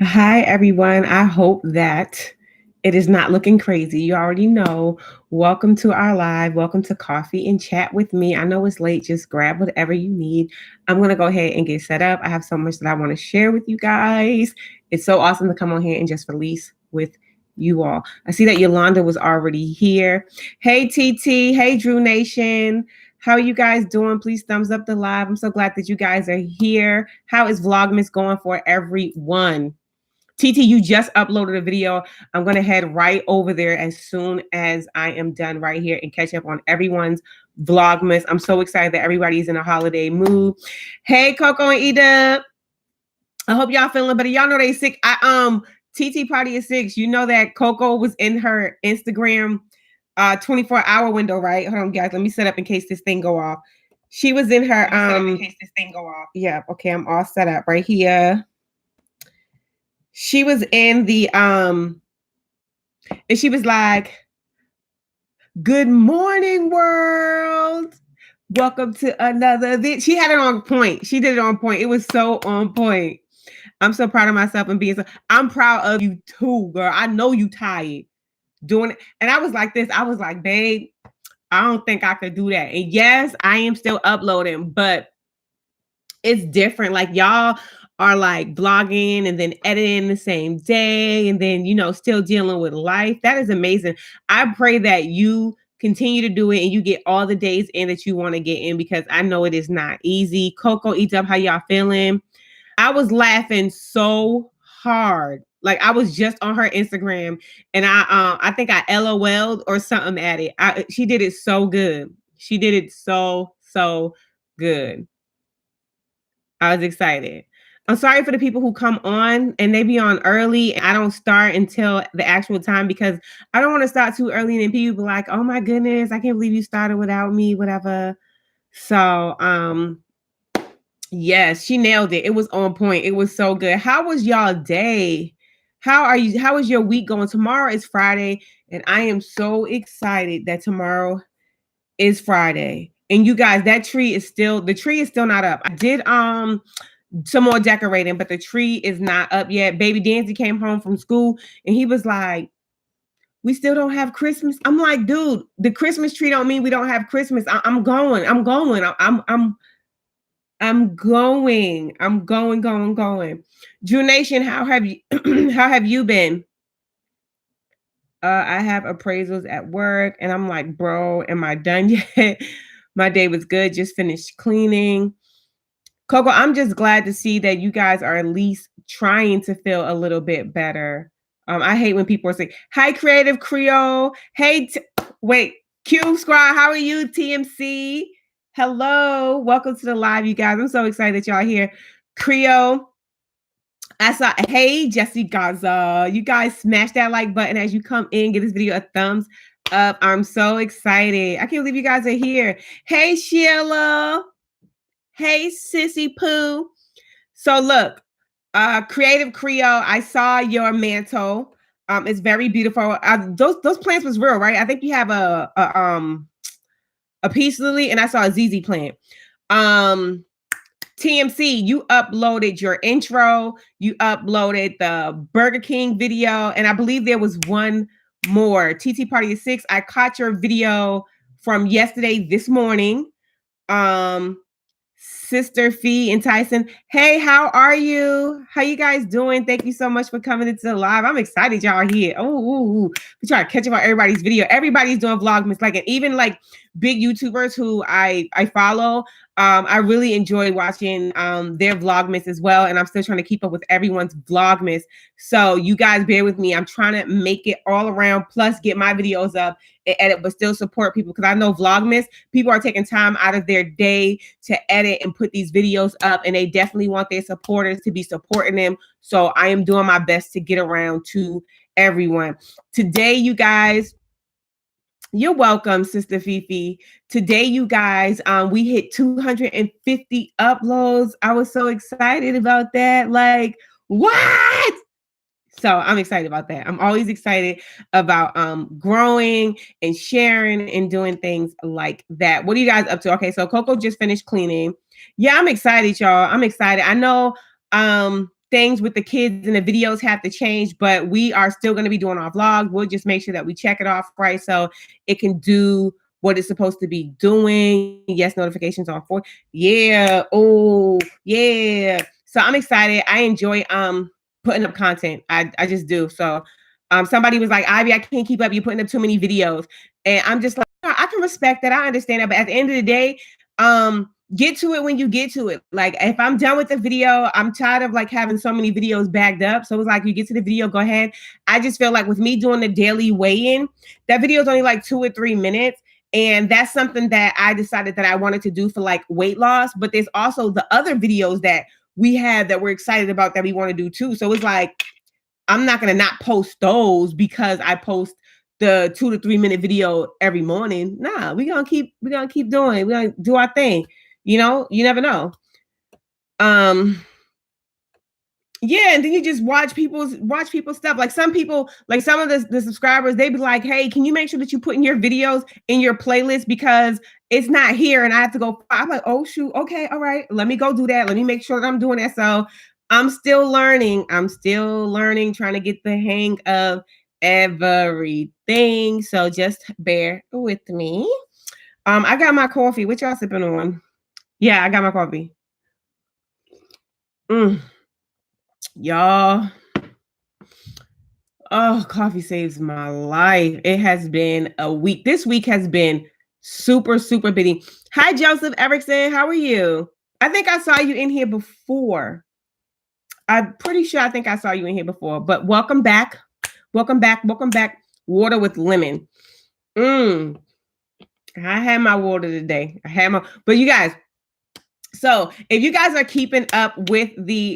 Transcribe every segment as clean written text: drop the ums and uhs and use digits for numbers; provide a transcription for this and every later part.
Hi, everyone. I hope that it is not looking crazy. You already know. Welcome to our live. Welcome to Coffee and Chat with me. I know it's late. Just grab whatever you need. I'm going to go ahead and get set up. I have so much that I want to share with you guys. It's so awesome to come on here and just release with you all. I see that Yolanda was already here. Hey, TT. Hey, Drew Nation. How are you guys doing? Please thumbs up the live. I'm so glad that you guys are here. How is Vlogmas going for everyone? TT, you just uploaded a video. I'm going to head right over there as soon as I am done right here and catch up on everyone's Vlogmas. I'm so excited that everybody's in a holiday mood. Hey, Coco and Eda. I hope y'all feeling better. Y'all know they sick. TT party is 6. You know that Coco was in her Instagram 24-hour window, right? Hold on, guys. Let me set up in case this thing go off. She was in her Yeah, okay, I'm all set up right here. She was in the and she was like, "Good morning, world. Welcome to another video." She had it on point. She did it on point. It was so on point. I'm so proud of myself and being so. I'm proud of you too, girl. I know you tired doing it. And I was like this. I was like, babe, I don't think I could do that. And yes, I am still uploading, but it's different. Like y'all are like vlogging and then editing the same day and then, still dealing with life. That is amazing. I pray that you continue to do it and you get all the days in that you want to get in because I know it is not easy. Coco, Eats Up, how y'all feeling? I was laughing so hard. Like I was just on her Instagram and I think I LOL'd or something at it. She did it so good. She did it so good. I was excited. I'm sorry for the people who come on and they be on early. And I don't start until the actual time because I don't want to start too early and then people be like, "Oh my goodness, I can't believe you started without me," whatever. So, yes, she nailed it. It was on point. It was so good. How was y'all day? How are you? How is your week going? Tomorrow is Friday, and I am so excited that tomorrow is Friday. And you guys, the tree is still not up. I did some more decorating, but the tree is not up yet. Baby Dancy came home from school and he was like, "We still don't have Christmas." I'm like, dude, the Christmas tree don't mean we don't have Christmas. I'm going. I'm going. Going. Drew Nation, how have you how have you been? I have appraisals at work and I'm like, bro, am I done yet? My day was good. Just finished cleaning. Coco, I'm just glad to see that you guys are at least trying to feel a little bit better. I hate when people are saying, "Hi, Creative Creole." Hey, wait, Q Squad, how are you, TMC? Hello, welcome to the live, you guys. I'm so excited that y'all are here. Creole, I saw, hey, Jesse Gaza. You guys smash that like button as you come in, give this video a thumbs up. I'm so excited. I can't believe you guys are here. Hey, Sheila. Hey, Sissy Pooh. So look, Creative Creole, I saw your mantle. It's very beautiful. Those plants was real, right? I think you have a peace lily, and I saw a ZZ plant. TMC, you uploaded your intro. You uploaded the Burger King video, and I believe there was one more. TT Party is 6. I caught your video from yesterday, this morning. Sister Fee and Tyson. Hey, how are you? How you guys doing? Thank you so much for coming into the live. I'm excited y'all are here. Oh, we try to catch up on everybody's video. Everybody's doing Vlogmas, like, and even like big YouTubers who I follow. I really enjoy watching their Vlogmas as well, and I'm still trying to keep up with everyone's Vlogmas. So you guys bear with me. I'm trying to make it all around, plus get my videos up and edit, but still support people because I know Vlogmas, people are taking time out of their day to edit and put these videos up, and they definitely want their supporters to be supporting them. So I am doing my best to get around to everyone. Today, you guys, you're welcome, Sister Fifi. Today, you guys, we hit 250 uploads. I was so excited about that. Like, what? So I'm excited about that. I'm always excited about growing and sharing and doing things like that. What are you guys up to? Okay, so Coco just finished cleaning. Yeah, I'm excited, y'all. I'm excited. I know things with the kids and the videos have to change, but we are still going to be doing our vlogs. We'll just make sure that we check it off right so it can do what it's supposed to be doing. Yes, notifications on for. Yeah. Oh, yeah. So I'm excited. I enjoy putting up content. I just do. So somebody was like, Ivy, I can't keep up. You're putting up too many videos. And I'm just like, I can respect that. I understand that. But at the end of the day, get to it when you get to it. Like if I'm done with the video, I'm tired of like having so many videos bagged up. So it's like you get to the video, go ahead. I just feel like with me doing the daily weigh-in, that video is only like 2 or 3 minutes. And that's something that I decided that I wanted to do for like weight loss. But there's also the other videos that we have that we're excited about that we want to do too. So it's like, I'm not going to not post those because I post the 2 to 3 minute video every morning. Nah, we're going to keep doing it. We're going to do our thing. You know, you never know. Yeah, and then you just watch people's stuff. Like some people, like some of the subscribers, they be like, hey, can you make sure that you put in your videos in your playlist because it's not here and I have to go. I'm like, oh shoot, okay, all right, let me go do that. Let me make sure that I'm doing that. So I'm still learning, trying to get the hang of everything. So just bear with me. I got my coffee. What y'all sipping on? Yeah, I got my coffee. Y'all, oh, coffee saves my life. It has been a week. This week has been super, super busy. Hi, Joseph Erickson. How are you? I think I saw you in here before. I'm pretty sure I think I saw you in here before, but welcome back. Welcome back. Welcome back. Water with lemon. I had my water today. But you guys, so if you guys are keeping up with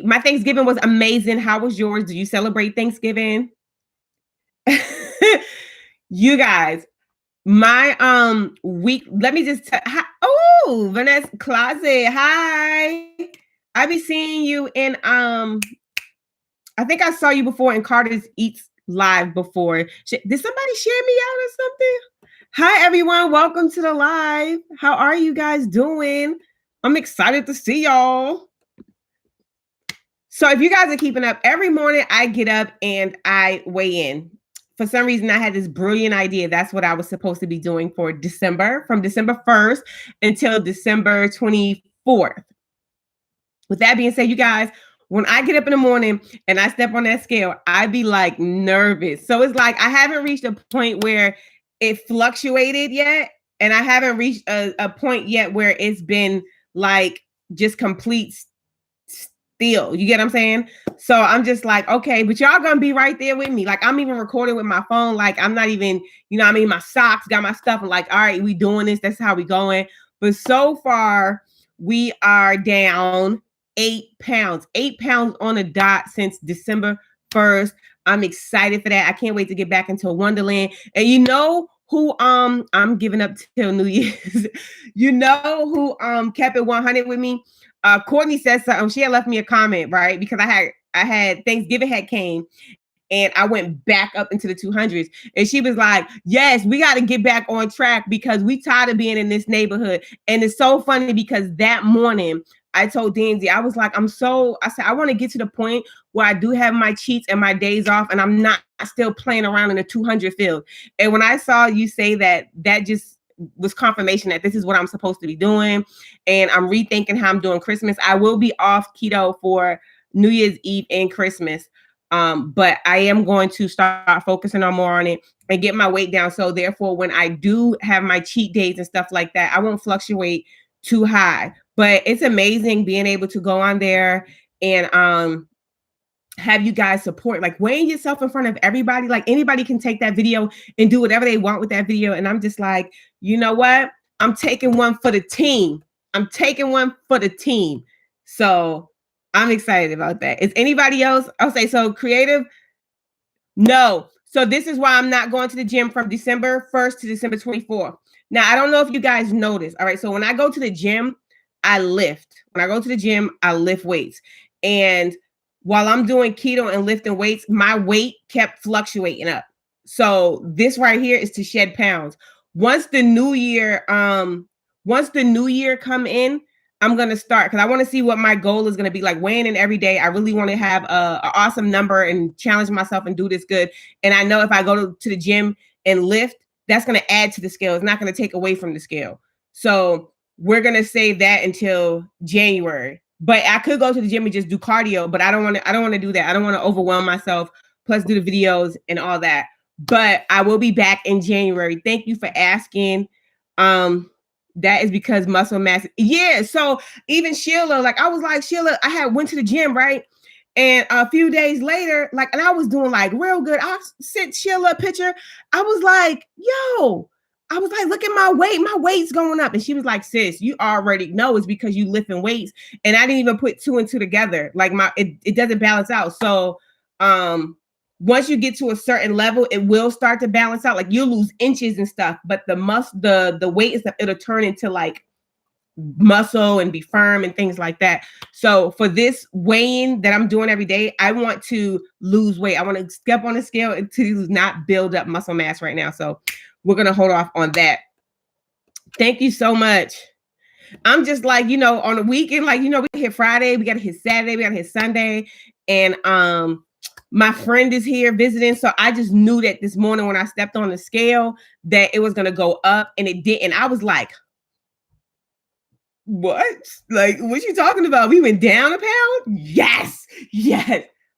my Thanksgiving was amazing. How was yours? Do you celebrate Thanksgiving? You guys, my week, let me just oh, Vanessa Closet. Hi. I be seeing you in I think I saw you before in Carter's Eats live before. Did somebody share me out or something? Hi everyone, welcome to the live. How are you guys doing? I'm excited to see y'all. So if you guys are keeping up, every morning I get up and I weigh in. For some reason, I had this brilliant idea. That's what I was supposed to be doing for December, from December 1st until December 24th. With that being said, you guys, when I get up in the morning and I step on that scale, I be like nervous. So it's like I haven't reached a point where it fluctuated yet. And I haven't reached a point yet where it's been like just complete still. You get what I'm saying? So I'm just like, okay, but y'all gonna be right there with me. Like I'm even recording with my phone. Like I'm not even, you know what I mean? My socks, got my stuff. I'm like, all right, we doing this. That's how we going. But so far, we are down 8 pounds. 8 pounds on the dot since December 1st. I'm excited for that. I can't wait to get back into Wonderland. And you know who I'm giving up till New Year's. You know who kept it 100 with me? Courtney said something. She had left me a comment, right? Because I had Thanksgiving had came and I went back up into the 200s. And she was like, yes, we got to get back on track because we tired of being in this neighborhood. And it's so funny because that morning I told Danzy, I was like, I said, I want to get to the point where I do have my cheats and my days off and I'm not still playing around in the 200 field. And when I saw you say that, that just was confirmation that this is what I'm supposed to be doing. And I'm rethinking how I'm doing Christmas. I will be off keto for New Year's Eve and Christmas. But I am going to start focusing more on it and get my weight down. So therefore, when I do have my cheat days and stuff like that, I won't fluctuate too high. But it's amazing being able to go on there and have you guys support, like weighing yourself in front of everybody. Like anybody can take that video and do whatever they want with that video. And I'm just like, you know what? I'm taking one for the team. So I'm excited about that. Is anybody else? I'll say so creative. No. So this is why I'm not going to the gym from December 1st to December 24th. Now, I don't know if you guys noticed. All right. So when I go to the gym, I lift. When I go to the gym, I lift weights. And while I'm doing keto and lifting weights, my weight kept fluctuating up. So this right here is to shed pounds. Once the new year come in, I'm going to start because I want to see what my goal is going to be, like weighing in every day. I really want to have an awesome number and challenge myself and do this good. And I know if I go to the gym and lift, that's going to add to the scale. It's not going to take away from the scale. So we're going to save that until January. But I could go to the gym and just do cardio, but I don't want to do that. I don't want to overwhelm myself, plus do the videos and all that. But I will be back in January. Thank you for asking. That is because muscle mass. Yeah. So even Sheila, like I was like, Sheila, I had went to the gym, right? And a few days later, like, and I was doing like real good. I sent Sheila a picture. I was like, yo, I was like, look at my weight. My weight's going up. And she was like, sis, you already know it's because you lifting weights. And I didn't even put two and two together. Like it doesn't balance out. So once you get to a certain level, it will start to balance out. Like you'll lose inches and stuff, but the weight is it'll turn into like muscle and be firm and things like that. So for this weighing that I'm doing every day, I want to lose weight. I want to step on the scale and to not build up muscle mass right now. So we're going to hold off on that. Thank you so much. I'm just like, on the weekend, like, we hit Friday, we got to hit Saturday, we got to hit Sunday. And my friend is here visiting. So I just knew that this morning when I stepped on the scale that it was going to go up, and it didn't. I was like, what? Like, what you talking about? We went down a pound? Yes.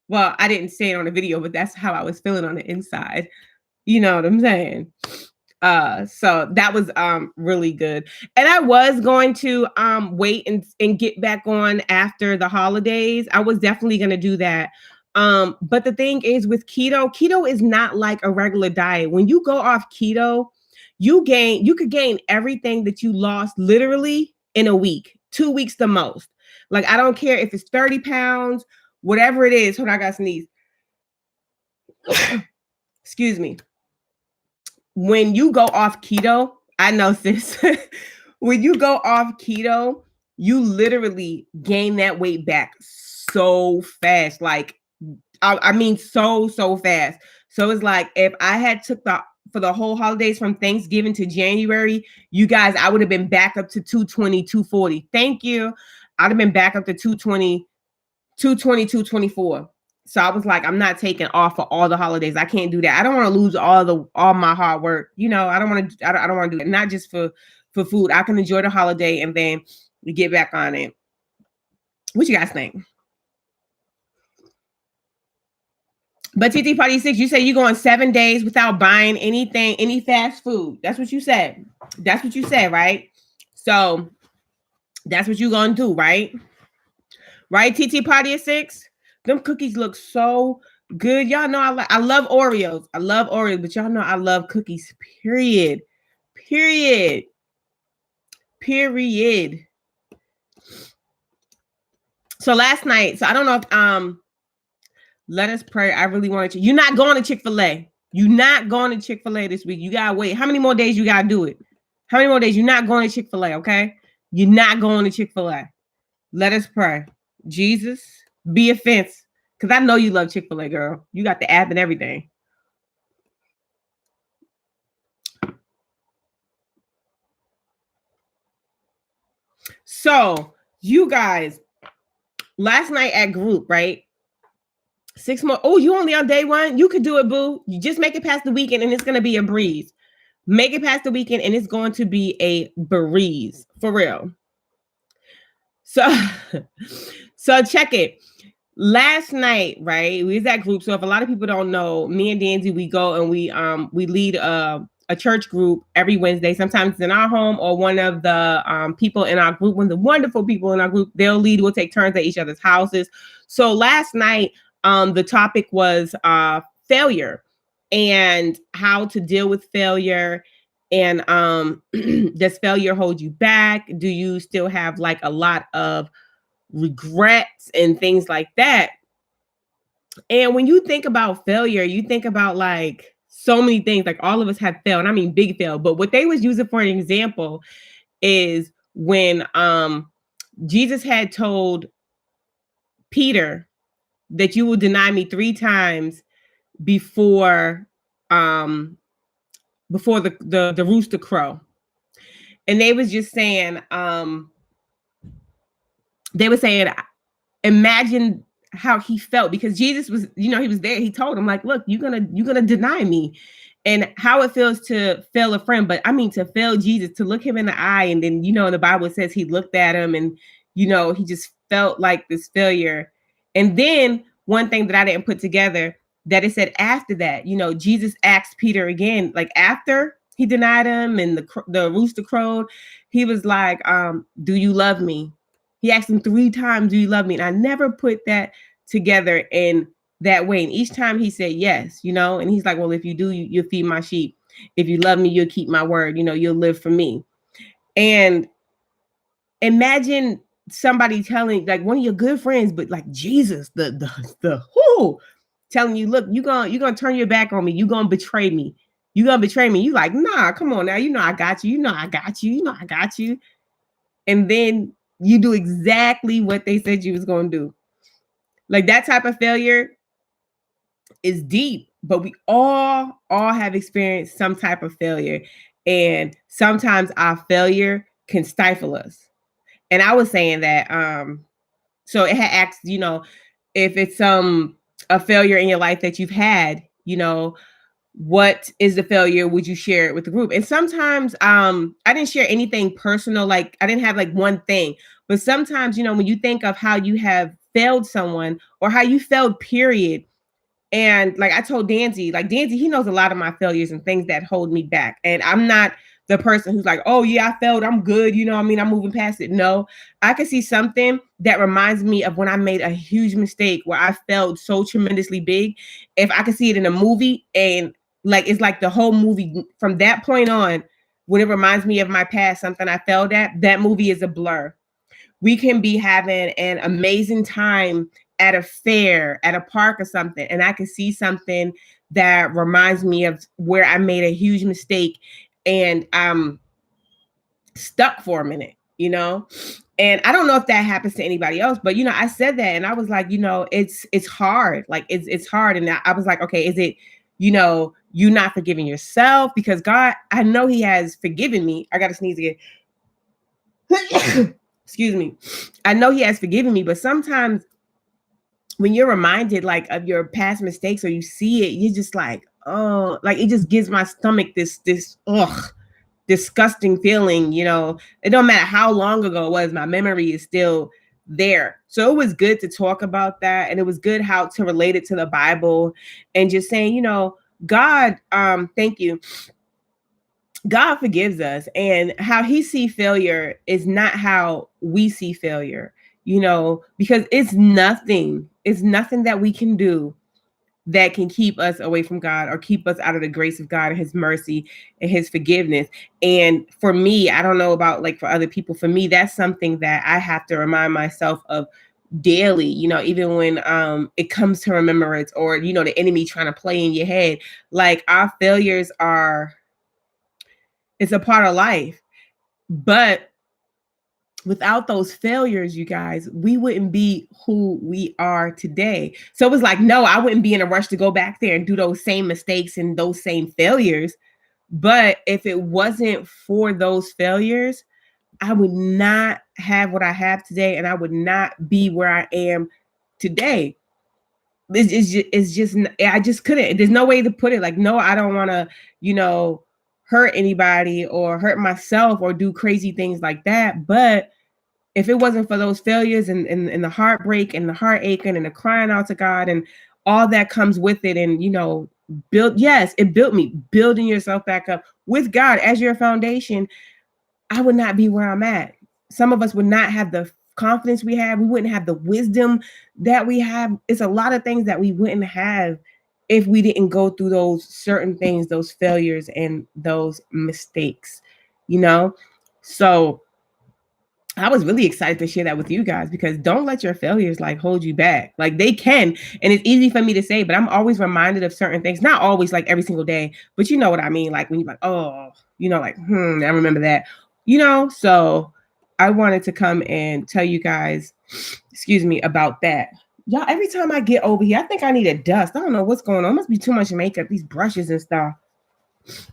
Well, I didn't say it on the video, but that's how I was feeling on the inside. You know what I'm saying? So that was really good. And I was going to wait and get back on after the holidays. I was definitely going to do that. But the thing is with keto is not like a regular diet. When you go off keto, you could gain everything that you lost literally in a week, 2 weeks the most. Like, I don't care if it's 30 pounds, whatever it is. Hold on, I got to sneeze. Excuse me. When you go off keto, I know sis, when you go off keto, you literally gain that weight back so fast. Like, I mean, so fast. So it's like, if I had took for the whole holidays from Thanksgiving to January, you guys, I would have been back up to 220, 240. Thank you. I'd have been back up to 220, 224. So I was like, I'm not taking off for all the holidays. I can't do that. I don't want to lose all my hard work. I don't want to do it. Not just for food. I can enjoy the holiday and then get back on it. What you guys think? But TT Party 6, you say you're going 7 days without buying anything, any fast food. That's what you said. That's what you said, right? So that's what you're going to do, right? Right, TT Party 6? Them cookies look so good. Y'all know I love Oreos. I love Oreos, but y'all know I love cookies, period. So last night, so I don't know if let us pray. I really wanted to. You're not going to Chick-fil-A. You're not going to Chick-fil-A this week. You gotta wait. How many more days you gotta do it? How many more days? You're not going to Chick-fil-A, okay? You're not going to Chick-fil-A. Let us pray. Jesus, be a fence. Because I know you love Chick-fil-A, girl. You got the app and everything. So, you guys, last night at group, right? 6 more. Oh, you only on day one? You could do it, boo. You just make it past the weekend and it's going to be a breeze. Make it past the weekend and it's going to be a breeze. For real. So check it. Last night, right? We was at group. So if a lot of people don't know, me and Danzy, we go and we lead a church group every Wednesday. Sometimes it's in our home or one of the people in our group, one of the wonderful people in our group, they'll lead. We'll take turns at each other's houses. So last night, the topic was failure and how to deal with failure. And does failure hold you back? Do you still have like a lot of regrets and things like that? And when you think about failure, you think about like so many things. Like all of us have failed. I mean, big fail. But what they was using for an example is when Jesus had told Peter that you will deny me 3 times before the rooster crow. And they was just saying, they were saying, imagine how he felt, because Jesus was, he was there. He told him, like, look, you're gonna deny me, and how it feels to fail a friend. But I mean, to fail Jesus, to look him in the eye, and then, in the Bible it says he looked at him, and he just felt like this failure. And then one thing that I didn't put together, that it said after that, Jesus asked Peter again, like after he denied him and the rooster crowed, he was like, do you love me? He asked him 3 times, do you love me? And I never put that together in that way. And each time he said yes, and he's like, well, if you do, you'll feed my sheep. If you love me, you'll keep my word, you'll live for me. And imagine somebody telling, like, one of your good friends, but like Jesus, the who, telling you, look, you're gonna turn your back on me, you're gonna betray me. You're gonna betray me. You like, nah, come on now. I got you. I got you. I got you. And then you do exactly what they said you was gonna do. Like, that type of failure is deep, but we all have experienced some type of failure. And sometimes our failure can stifle us. And I was saying that, so it had asked, if it's a failure in your life that you've had, what is the failure? Would you share it with the group? And sometimes I didn't share anything personal, like I didn't have like one thing, but sometimes, when you think of how you have failed someone or how you failed, period. And like I told Danzy, he knows a lot of my failures and things that hold me back. And I'm not the person who's like, oh yeah, I failed, I'm good, I'm moving past it. No, I can see something that reminds me of when I made a huge mistake where I failed so tremendously big. If I could see it in a movie, and like it's like the whole movie from that point on, when it reminds me of my past, something I failed at, that movie is a blur. We can be having an amazing time at a fair, at a park or something, and I can see something that reminds me of where I made a huge mistake and I'm stuck for a minute, And I don't know if that happens to anybody else, but I said that and I was like, it's hard. Like it's hard. And I was like, okay, is it, you not forgiving yourself? Because God, I know he has forgiven me. I got to sneeze again. Excuse me. I know he has forgiven me, but sometimes when you're reminded like of your past mistakes or you see it, you're just like, oh, like it just gives my stomach this disgusting feeling. It don't matter how long ago it was, my memory is still there. So it was good to talk about that, and it was good how to relate it to the Bible and just saying, God, thank you. God forgives us, and how he see failure is not how we see failure, because it's nothing that we can do that can keep us away from God or keep us out of the grace of God and his mercy and his forgiveness. And for me, I don't know about like for other people, for me, that's something that I have to remind myself of daily, even when it comes to remembrance, or, the enemy trying to play in your head. Like, our failures it's a part of life. But without those failures, you guys, we wouldn't be who we are today. So it was like, no, I wouldn't be in a rush to go back there and do those same mistakes and those same failures. But if it wasn't for those failures, I would not have what I have today, and I would not be where I am today. It's just I just couldn't. There's no way to put it. Like, no, I don't want to, hurt anybody or hurt myself or do crazy things like that. But if it wasn't for those failures and the heartbreak and the heart aching and the crying out to God and all that comes with it, and it built me. Building yourself back up with God as your foundation, I would not be where I'm at. Some of us would not have the confidence we have. We wouldn't have the wisdom that we have. It's a lot of things that we wouldn't have if we didn't go through those certain things, those failures and those mistakes, So I was really excited to share that with you guys, because don't let your failures like hold you back. Like, they can. And it's easy for me to say, but I'm always reminded of certain things, not always like every single day, but you know what I mean? Like when you're like, oh, like, I remember that, so I wanted to come and tell you guys, excuse me, about that. Y'all, every time I get over here, I think I need a dust. I don't know what's going on. It must be too much makeup, these brushes and stuff.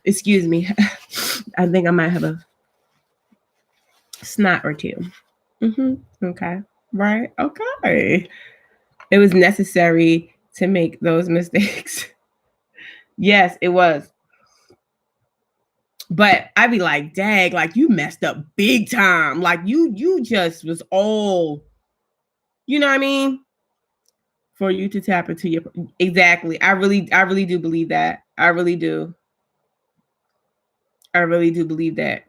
Excuse me. I think I might have a snot or two. Okay. Right. Okay. It was necessary to make those mistakes. Yes, it was. But I'd be like, dang, like you messed up big time. Like you just was all, you know what I mean? For you to tap into your exactly. I really do believe that. I really do. I really do believe that.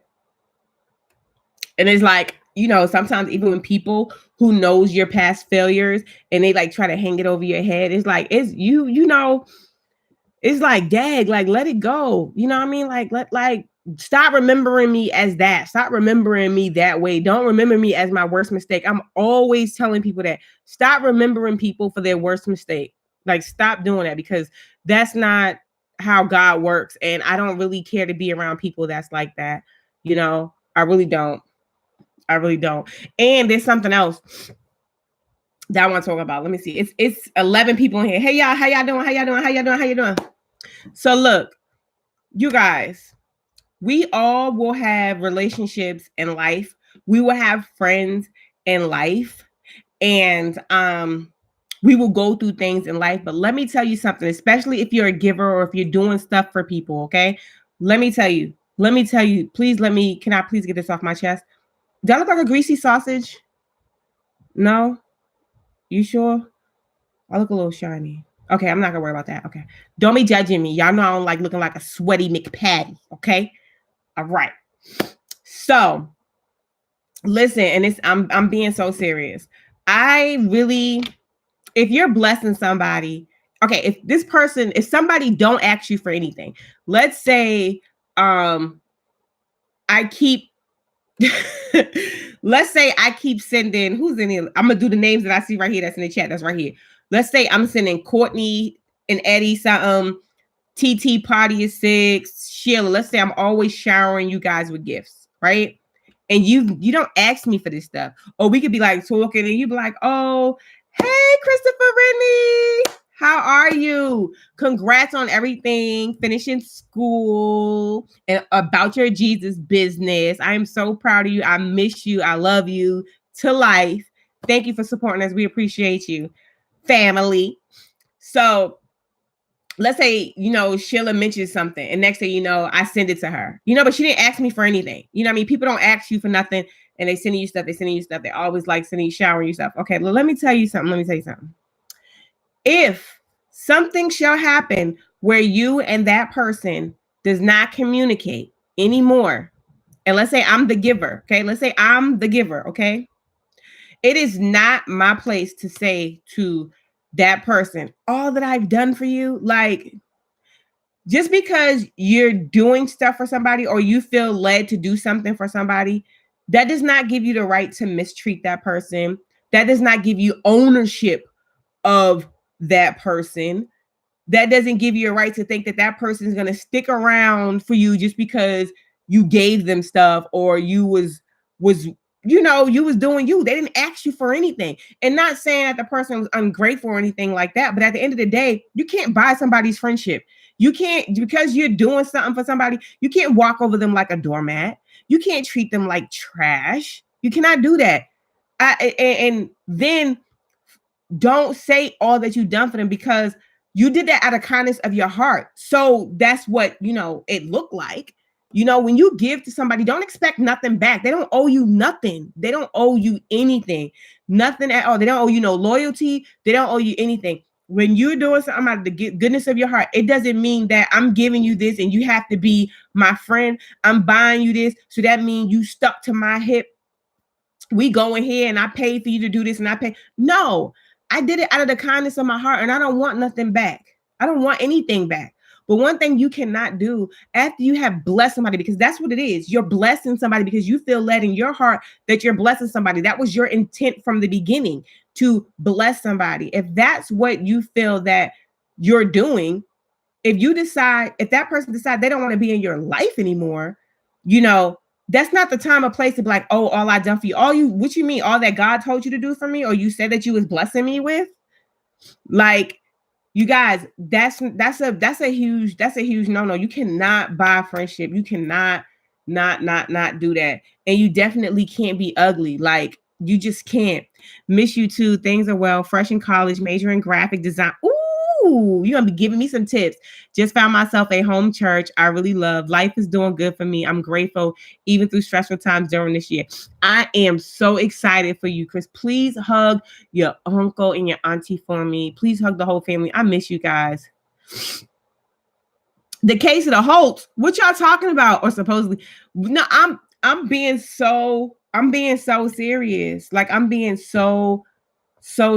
And it's like, you know, sometimes even when people who knows your past failures and they like try to hang it over your head, it's like it's you know, it's like, dang, like let it go. You know what I mean? Like stop remembering me as that. Stop remembering me that way. Don't remember me as my worst mistake. I'm always telling people that. Stop remembering people for their worst mistake. Like stop doing that because that's not how God works. And I don't really care to be around people that's like that. You know, I really don't. I really don't. And there's something else that I want to talk about. Let me see. It's 11 people in here. Hey y'all, how y'all doing? How y'all doing? How y'all doing? How you doing? So look, you guys, we all will have relationships in life. We will have friends in life, and we will go through things in life. But let me tell you something, especially if you're a giver or if you're doing stuff for people. Okay, let me tell you. Let me tell you. Please let me. Can I please get this off my chest? Do I look like a greasy sausage? No. You sure? I look a little shiny. Okay, I'm not gonna worry about that. Okay. Don't be judging me. Y'all know I don't like looking like a sweaty McPatty. Okay. All right. So listen, and it's I'm being so serious. I really, if you're blessing somebody, okay, if somebody don't ask you for anything, let's say I keep let's say I keep sending who's in here. I'm gonna do the names that I see right here that's in the chat. That's right here. Let's say I'm sending Courtney and Eddie something. TT Party is 6. Sheila, let's say I'm always showering you guys with gifts, right? And you don't ask me for this stuff. Or we could be like talking and you be like, oh, hey, Christopher Rennie. How are you? Congrats on everything, finishing school and about your Jesus business. I am so proud of you. I miss you. I love you to life. Thank you for supporting us. We appreciate you, family. So let's say, you know, Sheila mentions something and next thing you know, I send it to her, you know, but she didn't ask me for anything. You know what I mean? People don't ask you for nothing and they sending you stuff. They always like sending you, showering you stuff. Okay, well, let me tell you something. If something shall happen where you and that person does not communicate anymore, and let's say I'm the giver, okay? Let's say I'm the giver, okay? It is not my place to say to that person, all that I've done for you, like, just because you're doing stuff for somebody or you feel led to do something for somebody, that does not give you the right to mistreat that person. That does not give you ownership of that person. That doesn't give you a right to think that that person is going to stick around for you just because you gave them stuff or you was you know, you was doing you. They didn't ask you for anything. And not saying that the person was ungrateful or anything like that, but at the end of the day, you can't buy somebody's friendship. You can't, because you're doing something for somebody, you can't walk over them like a doormat. You can't treat them like trash. You cannot do that. And then don't say all that you've done for them because you did that out of kindness of your heart. So that's what, you know, it looked like. You know, when you give to somebody, don't expect nothing back. They don't owe you nothing. They don't owe you anything. Nothing at all. They don't owe you no loyalty. They don't owe you anything. When you're doing something out of the goodness of your heart, it doesn't mean that I'm giving you this and you have to be my friend. I'm buying you this. So that means you stuck to my hip. We go in here and I paid for you to do this and I pay. No, I did it out of the kindness of my heart and I don't want nothing back. I don't want anything back. But one thing you cannot do after you have blessed somebody, because that's what it is. You're blessing somebody because you feel led in your heart that you're blessing somebody. That was your intent from the beginning, to bless somebody. If that's what you feel that you're doing, if that person decides they don't want to be in your life anymore, you know, that's not the time or place to be like, oh, all I done for you. What you mean? All that God told you to do for me, or you said that you was blessing me with? Like, you guys, that's a huge no. You cannot buy friendship. You cannot not do that. And you definitely can't be ugly. Like, You just can't. Miss you too. Things are well. Fresh in college, major in graphic design. Ooh, you're gonna be giving me some tips. Just found myself a home church I really love. Life is doing good for me. I'm grateful even through stressful times during this year. I am so excited for you, Chris. Please hug your uncle and your auntie for me. Please hug the whole family. I miss you guys. The case of the Holtz. What y'all talking about? Or supposedly? No, I'm being so serious. Like I'm being so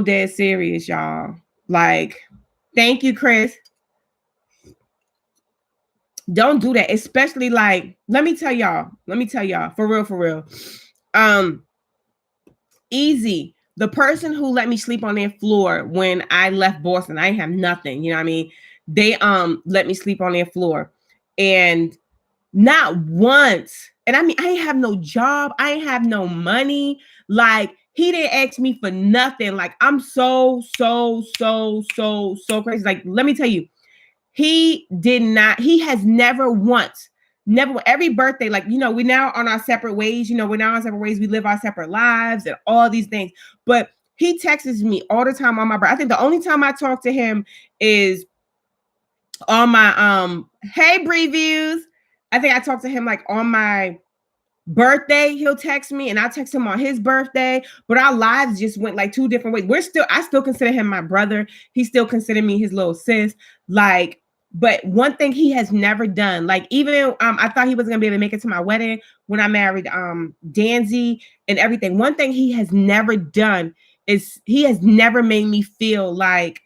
dead serious, y'all. Like, thank you, Chris. Don't do that, especially like, let me tell y'all, for real. Easy. The person who let me sleep on their floor when I left Boston, I have nothing, you know what I mean? They let me sleep on their floor. And not once. And I mean, I ain't have no job. I ain't have no money. Like, he didn't ask me for nothing. Like, I'm so crazy. Like, let me tell you, he has never once, every birthday, like, you know, we're now on our separate ways. You know, we're now on separate ways. We live our separate lives and all these things. But he texts me all the time on my birthday. I think the only time I talk to him is on my hey Bree views. I think I talked to him like on my birthday. He'll text me and I'll text him on his birthday. But our lives just went like two different ways. I still consider him my brother. He still considered me his little sis. Like, but one thing he has never done, like even I thought he was gonna be able to make it to my wedding when I married Danzy and everything. One thing he has never done is he has never made me feel like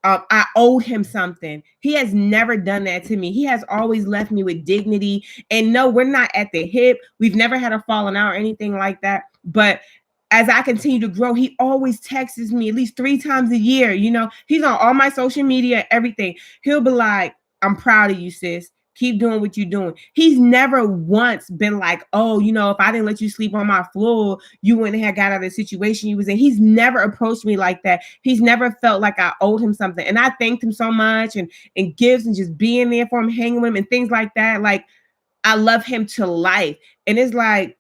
I owed him something. He has never done that to me. He has always left me with dignity. And no, we're not at the hip. We've never had a falling out or anything like that. But as I continue to grow, he always texts me at least 3 times a year. You know, he's on all my social media, everything. He'll be like, I'm proud of you, sis. Keep doing what you're doing. He's never once been like, oh, you know, if I didn't let you sleep on my floor, you wouldn't have got out of the situation you was in. He's never approached me like that. He's never felt like I owed him something. And I thanked him so much and gifts and just being there for him, hanging with him and things like that. Like, I love him to life. And it's like,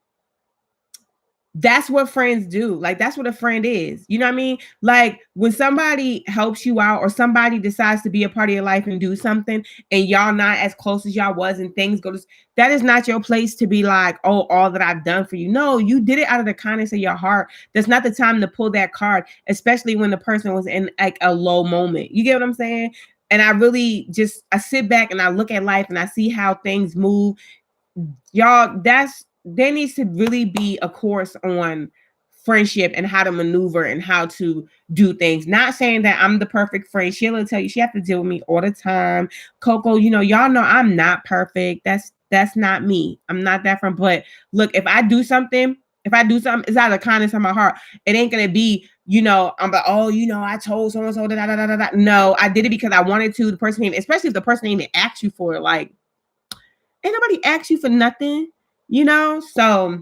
that's what friends do. Like, that's what a friend is. You know what I mean? Like, when somebody helps you out or somebody decides to be a part of your life and do something and y'all not as close as y'all was and things go to, that is not your place to be like, oh, all that I've done for you. No, you did it out of the kindness of your heart. That's not the time to pull that card, especially when the person was in like a low moment. You get what I'm saying? And I really I sit back and I look at life and I see how things move. Y'all, there needs to really be a course on friendship and how to maneuver and how to do things. Not saying that I'm the perfect friend. Sheila will tell you she has to deal with me all the time. Coco, you know, y'all know I'm not perfect. That's not me. I'm not that friend. But look, if I do something, it's out of the kindness of my heart. It ain't gonna be, you know, I'm like, oh, you know, I told so and so. No, I did it because I wanted to. The person, especially if the person even asked you for it, like, ain't nobody asked you for nothing. You know, so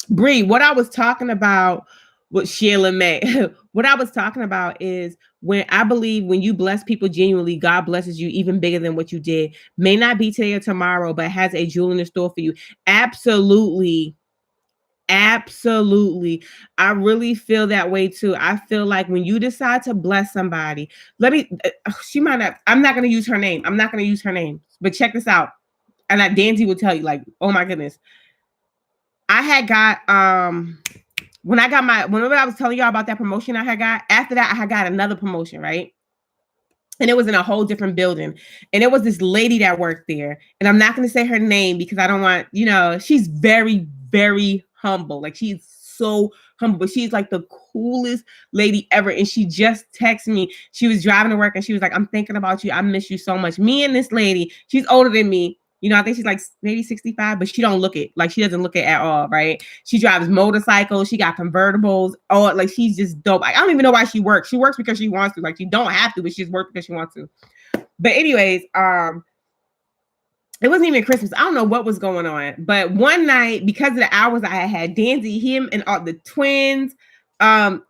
Bree, what I was talking about with Sheila May, what I was talking about is when I believe when you bless people genuinely, God blesses you even bigger than what you did. May not be today or tomorrow, but has a jewel in the store for you. Absolutely. Absolutely. I really feel that way too. I feel like when you decide to bless somebody, I'm not going to use her name, but check this out. And Danzy will tell you, like, oh my goodness. I had got whenever I was telling y'all about that promotion I had got, after that I had got another promotion, right? And it was in a whole different building. And it was this lady that worked there. And I'm not going to say her name because I don't want, you know, she's very, very humble. Like, she's so humble, but she's like the coolest lady ever. And she just texted me. She was driving to work and she was like, I'm thinking about you. I miss you so much. Me and this lady, she's older than me. You know, I think she's like maybe 65, but she doesn't look it. Like, she doesn't look it at all, right? She drives motorcycles. She got convertibles. Oh, like, she's just dope. I don't even know why she works. She works because she wants to. Like, she don't have to, but she just works because she wants to. But anyways, it wasn't even Christmas. I don't know what was going on. But one night, because of the hours I had Danzy, him, and all the twins, no,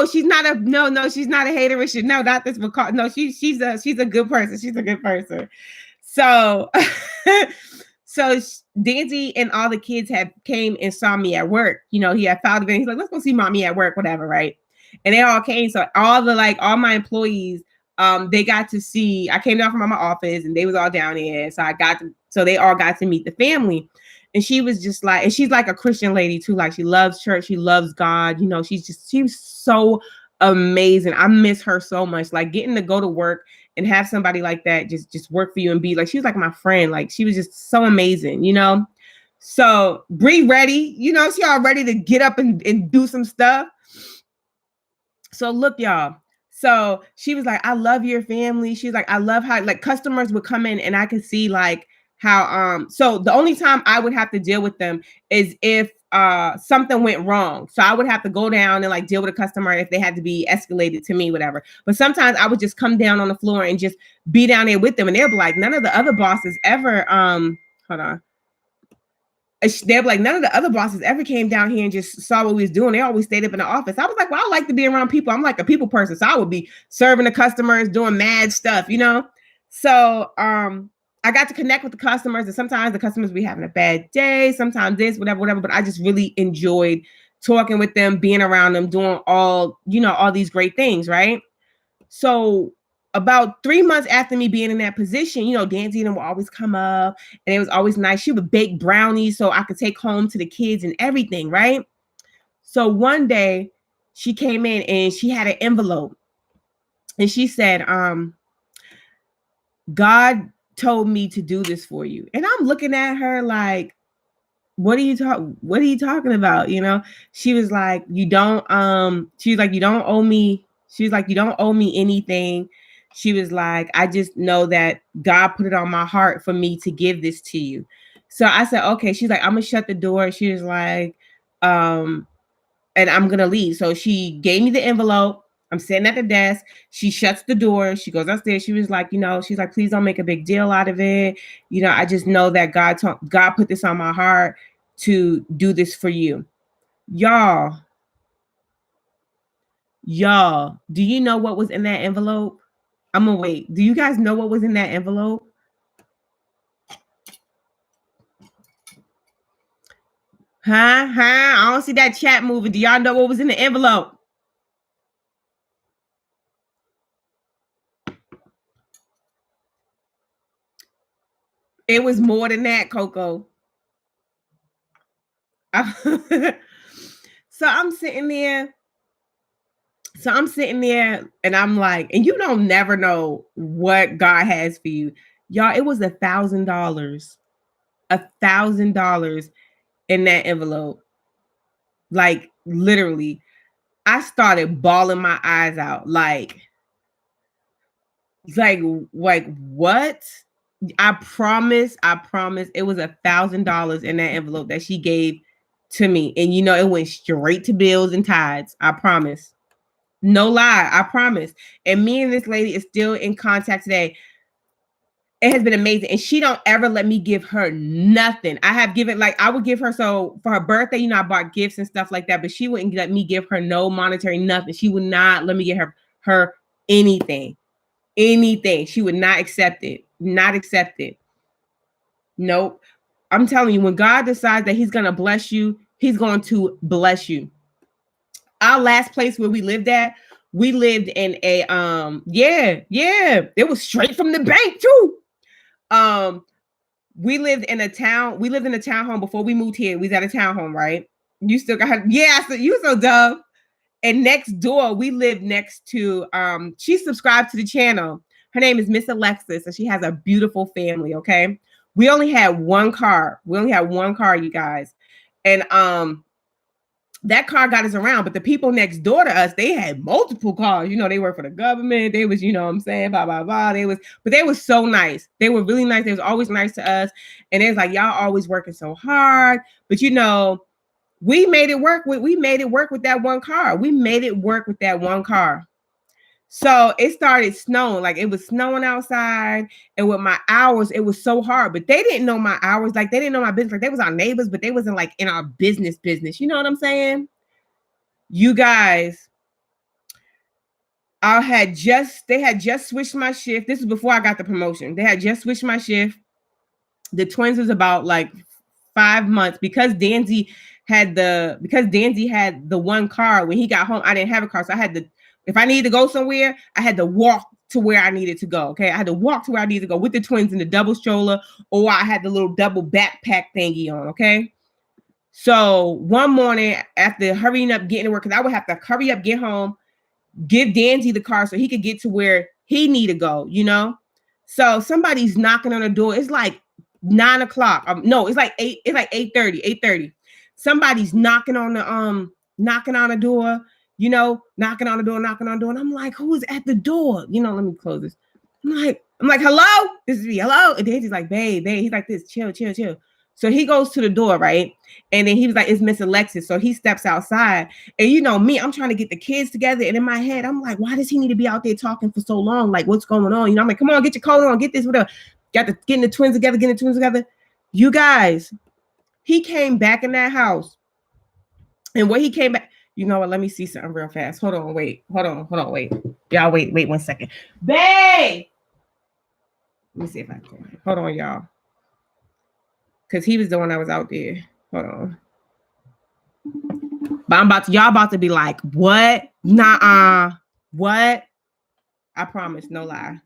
she's not a haterish. No, not this. No, she's a good person. She's a good person. So, So Danzy and all the kids had came and saw me at work. You know, he had filed event. He's like, let's go see mommy at work, whatever, right? And they all came. So all my employees, they got to see. I came down from my office, and they was all down there. So they all got to meet the family. And she was just like, and she's like a Christian lady too. Like she loves church, she loves God. You know, she was so amazing. I miss her so much. Like getting to go to work and have somebody like that just work for you and be like, she was like my friend. Like she was just so amazing, you know. So Bree ready, you know, she all ready to get up and do some stuff. So look, y'all. So she was like, I love your family. She's like, I love how like customers would come in and I could see like how so the only time I would have to deal with them is if something went wrong. So I would have to go down and like deal with a customer if they had to be escalated to me, whatever. But sometimes I would just come down on the floor and just be down there with them. And they'll be like, none of the other bosses ever hold on. They're like, none of the other bosses ever came down here and just saw what we was doing. They always stayed up in the office. I was like, well, I like to be around people. I'm like a people person. So I would be serving the customers, doing mad stuff, you know? So I got to connect with the customers, and sometimes the customers be having a bad day, sometimes this, whatever. But I just really enjoyed talking with them, being around them, doing all these great things, right? So about 3 months after me being in that position, you know, Danzy and them would always come up, and it was always nice. She would bake brownies so I could take home to the kids and everything, right? So one day she came in and she had an envelope, and she said, God told me to do this for you. And I'm looking at her like, what are you talking about? You know, she was like, you don't owe me. She was like, you don't owe me anything. She was like, I just know that God put it on my heart for me to give this to you. So I said, okay. She's like, I'm gonna shut the door. She was like, and I'm gonna leave. So she gave me the envelope. I'm sitting at the desk. She shuts the door. She goes upstairs. She was like, you know, she's like, please don't make a big deal out of it. You know, I just know that God put this on my heart to do this for you. Y'all, do you know what was in that envelope? I'm gonna wait. Do you guys know what was in that envelope? Huh? I don't see that chat moving. Do y'all know what was in the envelope? It was more than that, Coco. So I'm sitting there. And I'm like, and you don't never know what God has for you. Y'all, it was $1,000. $1,000 in that envelope. Like literally. I started bawling my eyes out. Like what? I promise it was $1,000 in that envelope that she gave to me. And you know, it went straight to bills and tithes. I promise. No lie, I promise. And me and this lady is still in contact today. It has been amazing. And she don't ever let me give her nothing. I have given, like, I would give her, so for her birthday, you know, I bought gifts and stuff like that, but she wouldn't let me give her no monetary nothing. She would not let me give her anything. Anything. She would not accept it. Not accept it. Nope. I'm telling you, when God decides that he's going to bless you, he's going to bless you. Our last place where we lived at, we lived in a it was straight from the bank too. We lived in a townhome before we moved here. We was at a townhome, right? You still got so you so dumb. And next door, we lived next to she's subscribed to the channel. Her name is Miss Alexis, and she has a beautiful family. Okay. We only had one car. You guys. And that car got us around, but the people next door to us, they had multiple cars. You know, they work for the government. They was, you know what I'm saying, blah, blah, blah. But they were so nice. They were really nice. They was always nice to us. And it was like, y'all always working so hard. But you know, we made it work with that one car. We made it work with that one car. So it started snowing, like it was snowing outside, and with my hours, it was so hard. But they didn't know my hours, like they didn't know my business. Like they was our neighbors, but they wasn't like in our business. You know what I'm saying? You guys, they had just switched my shift. This is before I got the promotion. They had just switched my shift. The twins was about like 5 months because Danzy had the one car. When he got home, I didn't have a car, so I had to, if I needed to go somewhere, I had to walk to where I needed to go. Okay, I had to walk to where I needed to go with the twins in the double stroller, or I had the little double backpack thingy on. Okay, so one morning after hurrying up getting to work, because I would have to hurry up, get home, give Danzy the car so he could get to where he need to go. So somebody's knocking on the door. It's like 9 o'clock. No, it's like 8. It's like 8:30. 8:30. Somebody's knocking on the door. Knocking on the door, and I'm like, who is at the door? Let me close this. I'm like, hello, this is me. Hello, and Danzy's like, babe. He's like, this, chill. So he goes to the door, right? And then he was like, it's Miss Alexis. So he steps outside. And me, I'm trying to get the kids together. And in my head, I'm like, why does he need to be out there talking for so long? Like, what's going on? I'm like, come on, get your coat on, get this, whatever. Getting the twins together. You guys, he came back in that house. And when he came back, you know what? Let me see something real fast. Hold on, wait. Y'all, wait 1 second. Babe! Let me see if I can. Hold on, y'all. Because he was the one that was out there. Hold on. But y'all about to be like, what? Nuh-uh. What? I promise, no lie.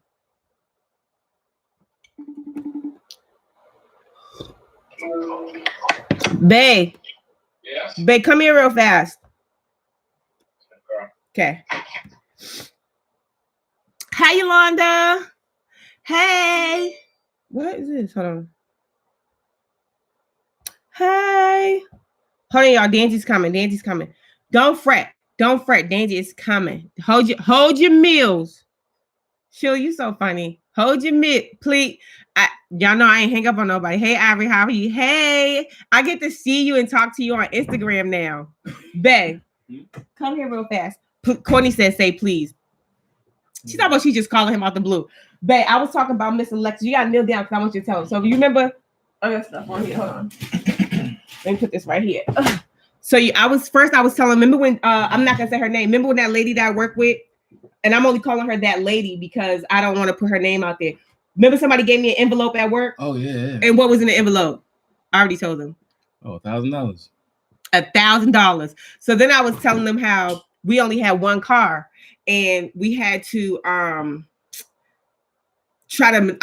Babe. Yes? Babe, come here real fast. Okay. Hi, Yolanda. Hey. What is this? Hold on. Hey. Hold on, y'all. Danzy's coming. Don't fret. Danzy is coming. Hold your meals. Sheila, you so funny. Hold your mid, please. Y'all know I ain't hang up on nobody. Hey, Ivy, how are you? Hey, I get to see you and talk to you on Instagram now. Babe, come here real fast. Courtney says, say please. She's talking about she just calling him out the blue. Babe, I was talking about Miss Alexis. You got to kneel down because I want you to tell him. So you remember other stuff on here. Hold on. Let me put this right here. So I was telling, remember when, I'm not going to say her name. Remember when that lady that I work with, and I'm only calling her that lady because I don't want to put her name out there. Remember somebody gave me an envelope at work? Oh, yeah. And what was in the envelope? I already told them. Oh, $1,000. $1,000. So then I was telling them how we only had one car and we had to I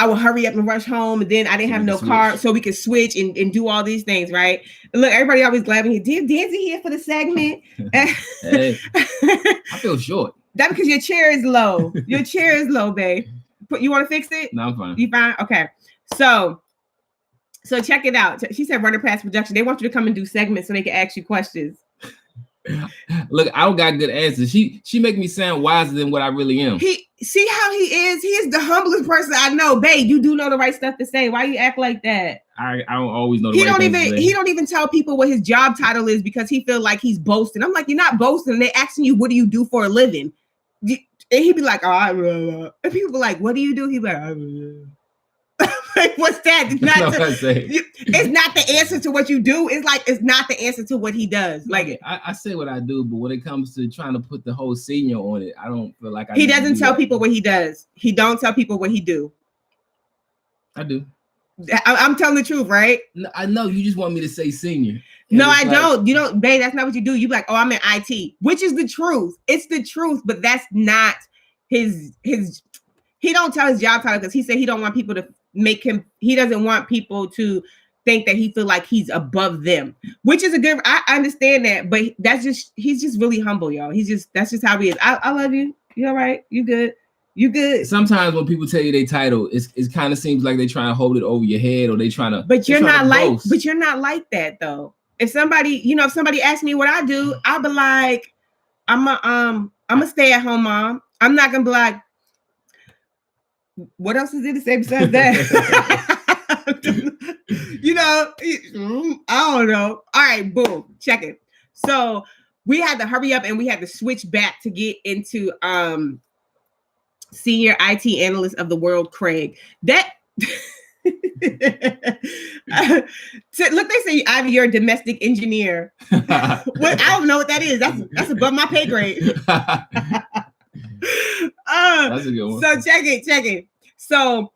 would hurry up and rush home, and then I didn't have no car, so we could switch and do all these things, right? And look, everybody always glad when he did. Danzy here for the segment. Hey, I feel short. That's because your chair is low. Your chair is low, babe. You want to fix it? No, I'm fine. You fine? Okay. So check it out. She said run it past production. They want you to come and do segments so they can ask you questions. Look, I don't got good answers. She make me sound wiser than what I really am. See how he is? He is the humblest person I know. Babe, you do know the right stuff to say. Why you act like that? I don't always know the right things to say. He don't even tell people what his job title is because he feel like he's boasting. I'm like, you're not boasting. They're asking you, what do you do for a living? And he'd be like, and people be like, what do you do? He'd be like, like, what's that? It's not the answer to what you do. It's not the answer to what he does. Like, I say what I do, but when it comes to trying to put the whole senior on it, I don't feel like he doesn't tell people what he does. He don't tell people what he do. I do. I'm telling the truth, right? No, I know you just want me to say senior. No, I don't. You don't, babe. That's not what you do. You be like, oh, I'm in IT, which is the truth. It's the truth, but that's not his. He don't tell his job title because he said he don't want people to make him. He doesn't want people to think that he feel like he's above them, which is a good. I understand that, but he's just really humble, y'all. That's just how he is. I love you. You all right? You good? You good? Sometimes when people tell you their title, it kind of seems like they trying to hold it over your head, or they trying to. But you're not like that though. If somebody asks me what I do, I'll be like, I'm a stay-at-home mom. I'm not gonna be like, what else is it to say besides that? I don't know. All right, boom, check it. So we had to hurry up and we had to switch back to get into senior IT analyst of the world, Craig. That look, they say, Ivy, you're a domestic engineer. I don't know what that is. That's above my pay grade. That's a good one. So check it. So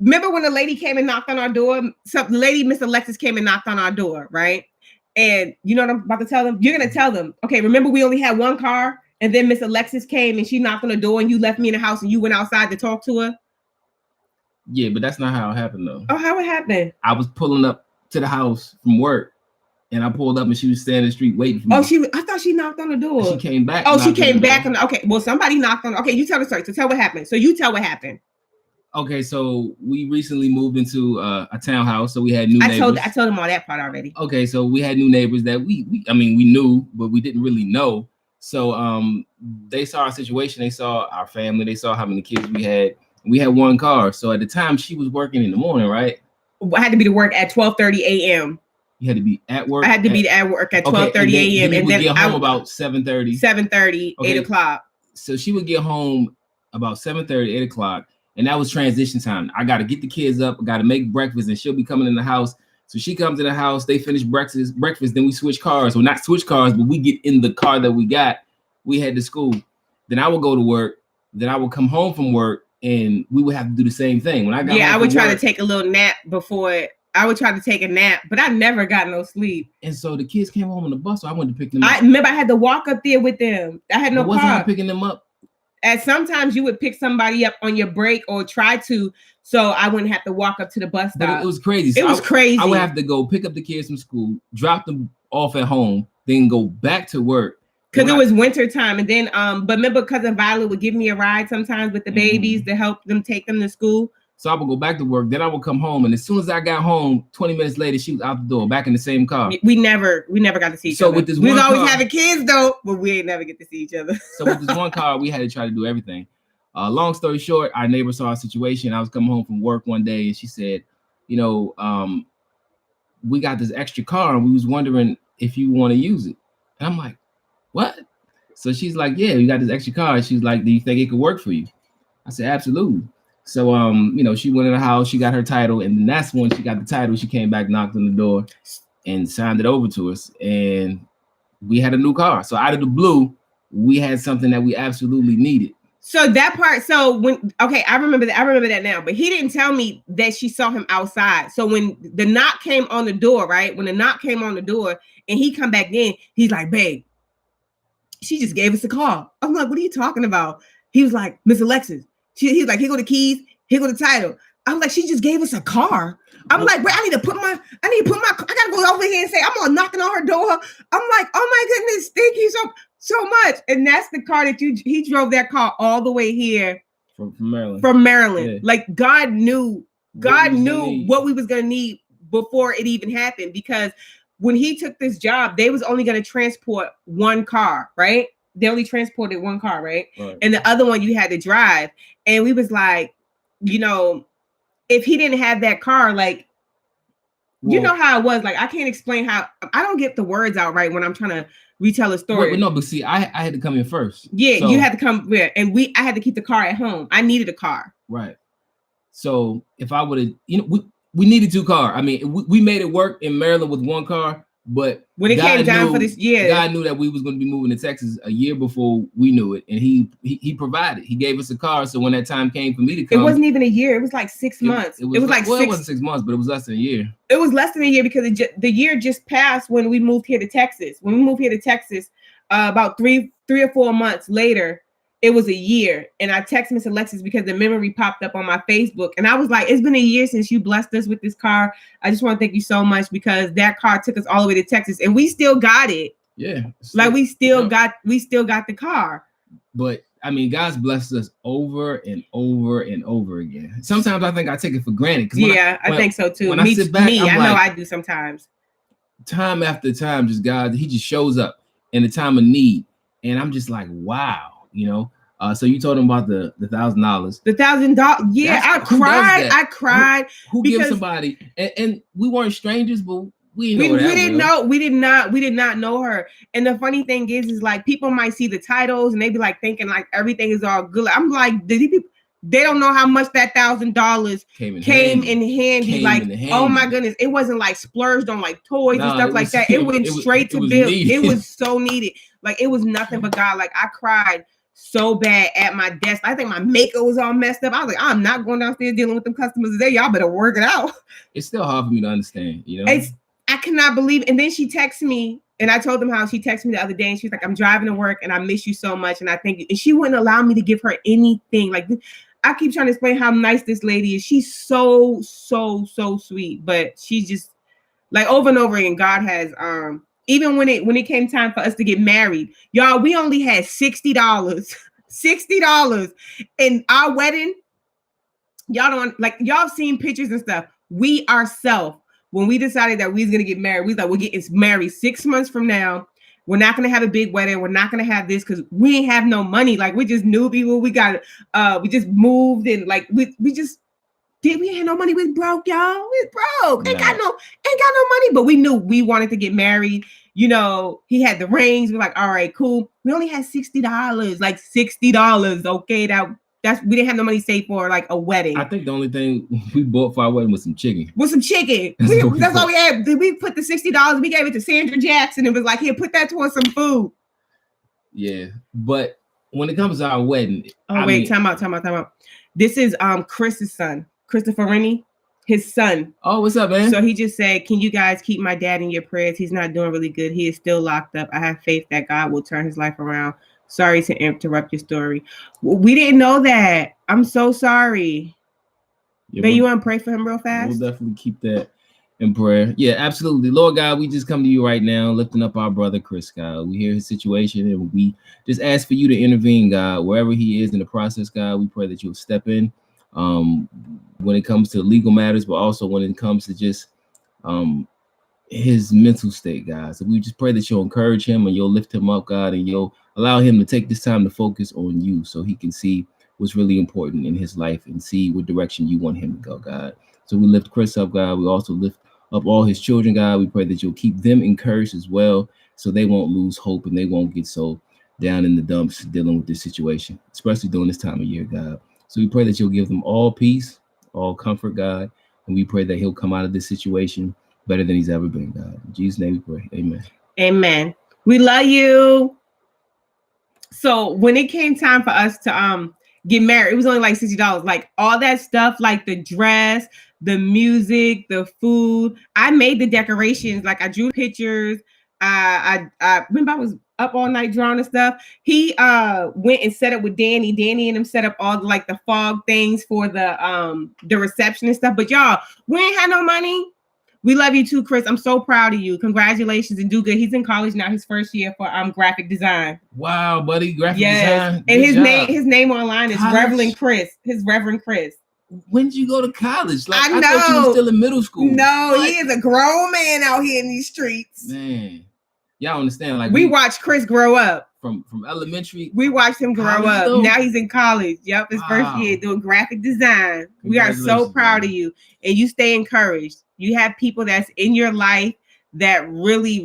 remember when the lady came and knocked on our door? Some lady, Miss Alexis, came and knocked on our door, right? And you know what I'm about to tell them? You're gonna tell them, okay, remember we only had one car, and then Miss Alexis came and she knocked on the door, and you left me in the house, and you went outside to talk to her. Yeah, but that's not how it happened though. Oh, how it happened? I was pulling up to the house from work, and I pulled up, and she was standing in the street waiting for me. Oh, I thought she knocked on the door. She came back. Oh, she came back. Okay, well, somebody knocked on. Okay, you tell the story. So tell what happened. So you tell what happened. Okay, so we recently moved into a townhouse, so we had new neighbors. I told them all that part already. Okay, so we had new neighbors that we knew, but we didn't really know. So they saw our situation, they saw our family, they saw how many kids we had. We had one car. So at the time, she was working in the morning, right? I had to be to work at 12:30 a.m. You had to be at work. I had to be at work at 12:30 a.m. and then get home about 7:30. 7:30, 8 o'clock. So she would get home about 7:30, 8 o'clock. And that was transition time. I got to get the kids up. I got to make breakfast, and she'll be coming in the house. So she comes in the house. They finish breakfast. Then we switch cars. Well, not switch cars, but we get in the car that we got. We head to school. Then I would go to work. Then I would come home from work, and we would have to do the same thing. When I got I would try to take a little nap before. I would try to take a nap, but I never got no sleep. And so the kids came home on the bus, so I went to pick them up. I remember I had to walk up there with them. I had no car. Wasn't I picking them up? And sometimes you would pick somebody up on your break or try to, so I wouldn't have to walk up to the bus stop. But it was crazy. So it was crazy. I would have to go pick up the kids from school, drop them off at home, then go back to work. Because it was winter time. And then, but remember, Cousin Violet would give me a ride sometimes with the babies to help them take them to school. So I would go back to work. Then I would come home. And as soon as I got home, 20 minutes later, she was out the door, back in the same car. We never got to see each other. With this we was always having kids though, but we ain't never get to see each other. So with this one car, we had to try to do everything. Long story short, our neighbor saw our situation. I was coming home from work one day, and she said, we got this extra car, and we was wondering if you want to use it. And I'm like, what? So she's like, yeah, we got this extra car. She's like, do you think it could work for you? I said, absolutely. So, she went in the house, she got her title, and then that's when she got the title. She came back, knocked on the door, and signed it over to us, and we had a new car. So out of the blue, we had something that we absolutely needed. So that part, I remember that now, but he didn't tell me that she saw him outside. So when the knock came on the door, right? When the knock came on the door and he come back in, he's like, babe, she just gave us a call. I'm like, what are you talking about? He was like, Miss Alexis. He's like, here go the keys, here go the title. I'm like, she just gave us a car. I'm like, bro, I need to put my, I gotta go over here and say, I'm all knocking on her door. I'm like, oh my goodness, thank you so much. And that's the car that he drove that car all the way here from Maryland. From Maryland. Yeah. Like God knew what we was gonna need before it even happened, because when he took this job, they was only gonna transport one car, right? They only transported one car, right? And the other one you had to drive. And we was like, if he didn't have that car, like, you know how it was. Like, I can't explain how, I don't get the words out right when I'm trying to retell a story. But see, I had to come in first. Yeah, so, you had to come here, and I had to keep the car at home. I needed a car. Right. So if I would have, we needed two cars. I mean, we made it work in Maryland with one car. But when it came down for this year, God knew that we was going to be moving to Texas a year before we knew it, and he provided. He gave us a car, so when that time came for me to come, it wasn't even a year. It was like 6 months. It was it wasn't 6 months, but it was less than a year. It was less than a year because the year just passed when we moved here to Texas. When we moved here to Texas, about three or 4 months later, it was a year. And I texted Miss Alexis because the memory popped up on my Facebook. And I was like, it's been a year since you blessed us with this car. I just want to thank you so much, because that car took us all the way to Texas and we still got it. Yeah. Like we still got the car. But I mean, God's blessed us over and over and over again. Sometimes I think I take it for granted. I think so too. When I sit back, I know I do sometimes. Time after time, just God, he just shows up in the time of need. And I'm just like, wow. So you told him about the $1,000. The $1,000. Yeah, I cried. Who gives somebody? And we weren't strangers, but we didn't know her. And the funny thing is like people might see the titles and they be like thinking like everything is all good. I'm like, they don't know how much that $1,000 came in handy. Like, oh my goodness, it wasn't like splurged on like toys and stuff like that. It went straight to bills. It was so needed. Like it was nothing but God. Like I cried so bad at my desk. I think my makeup was all messed up. I was like, I'm not going downstairs dealing with them customers today. Y'all better work it out. It's still hard for me to understand, you know? I cannot believe. And then she texted me, and I told them how she texted me the other day, and she's like, I'm driving to work and I miss you so much. And I think, and she wouldn't allow me to give her anything. Like, I keep trying to explain how nice this lady is. She's so sweet, but she's just like over and over again. God has, even when it came time for us to get married, y'all, we only had $60, $60 in our wedding. Y'all don't like, y'all seen pictures and stuff. We ourselves, when we decided that we was gonna get married, we thought we're getting married 6 months from now. We're not gonna have a big wedding. We're not gonna have this because we ain't have no money. Like, we just knew people. We got we just moved and like we had no money. We broke, y'all. We broke. Ain't got no money. But we knew we wanted to get married. You know, he had the rings. We're like, all right, cool. We only had $60, like $60. Okay, that's we didn't have no money saved for like a wedding. I think the only thing we bought for our wedding was some chicken. That's all we had. We put the $60. We gave it to Sandra Jackson and was like, here, put that towards some food. Yeah, but when it comes to our wedding, time out. This is Chris's son, Christopher Winnie, his son. Oh, what's up, man? So he just said, can you guys keep my dad in your prayers? He's not doing really good. He is still locked up. I have faith that God will turn his life around. Sorry to interrupt your story. We didn't know that. I'm so sorry. Yeah, you want to pray for him real fast? We'll definitely keep that in prayer. Yeah, absolutely. Lord God, we just come to you right now, lifting up our brother Chris, God. We hear his situation and we just ask for you to intervene, God, wherever he is in the process, God. We pray that you'll step in when it comes to legal matters, but also when it comes to just his mental state, God. So we just pray that you'll encourage him and you'll lift him up, God, and you'll allow him to take this time to focus on you so he can see what's really important in his life and see what direction you want him to go, God. So we lift Chris up, God. We also lift up all his children, God. We pray that you'll keep them encouraged as well so they won't lose hope and they won't get so down in the dumps dealing with this situation, especially during this time of year, God. So we pray that you'll give them all peace, all comfort, God. And we pray that he'll come out of this situation better than he's ever been, God. In Jesus' name we pray. Amen. Amen. We love you. So when it came time for us to get married, it was only like $60. Like all that stuff, like the dress, the music, the food. I made the decorations. Like I drew pictures. I remember I was up all night drawing and stuff. He went and set up with Danny. Danny and him set up all like the fog things for the reception and stuff. But y'all, we ain't had no money. We love you too, Chris. I'm so proud of you. Congratulations and do good. He's in college now, his first year for graphic design. Wow, buddy, graphic design. And his name online is Reverend Chris. His Reverend Chris. When did you go to college? Like, I know. I thought you were still in middle school. No, what? He is a grown man out here in these streets. Man, y'all understand? Like we watched Chris grow up. From elementary. We watched him grow up. Though? Now he's in college. Yep, his first year doing graphic design. We are so proud of you. And you stay encouraged. You have people that's in your life that really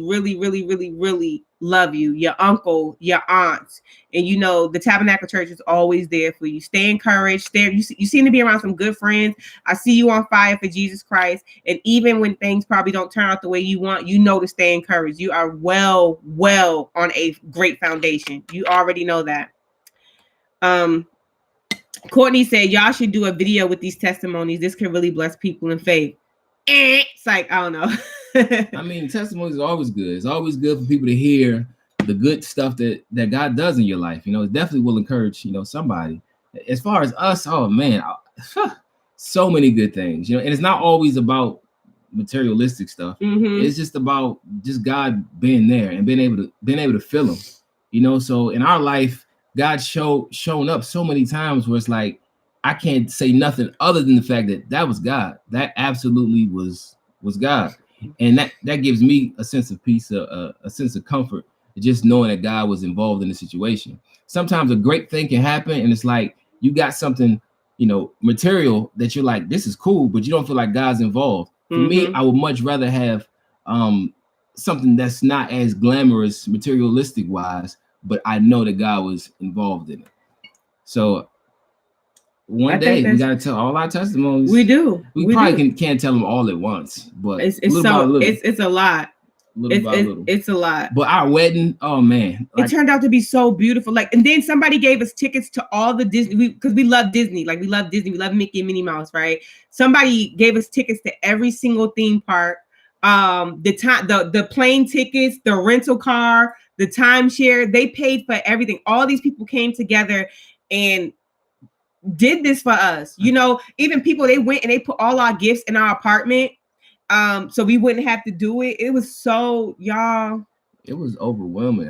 love you. Your uncle, your aunts. And you know, the Tabernacle Church is always there for you. Stay encouraged. You seem to be around some good friends. I see you on fire for Jesus Christ. And even when things probably don't turn out the way you want, you know to stay encouraged. You are well on a great foundation. You already know that. Courtney said, y'all should do a video with these testimonies. This can really bless people in faith. It's like, I don't know. I mean, testimonies are always good. It's always good for people to hear the good stuff that God does in your life. You know, it definitely will encourage, somebody. As far as us, oh man, so many good things, and it's not always about materialistic stuff. Mm-hmm. It's just about God being there and being able to feel him, so in our life, God's shown up so many times where it's like, I can't say nothing other than the fact that was God. That absolutely was God. And that gives me a sense of peace, a sense of comfort, just knowing that God was involved in the situation. Sometimes a great thing can happen and it's like you got something, material that you're like, this is cool, but you don't feel like God's involved. For me, I would much rather have something that's not as glamorous materialistic wise, but I know that God was involved in it. So one day we gotta tell all our testimonies. We do. We probably can't tell them all at once, but it's a lot. It's a lot. But our wedding, oh man, it turned out to be so beautiful. Like, and then somebody gave us tickets to all the Disney, because we love Disney. Like, we love Disney, we love Mickey and Minnie Mouse, right? Somebody gave us tickets to every single theme park. The plane tickets, the rental car, the timeshare, they paid for everything. All these people came together and did this for us. You know, even people, they went and they put all our gifts in our apartment, so we wouldn't have to do it. It was so, y'all, it was overwhelming.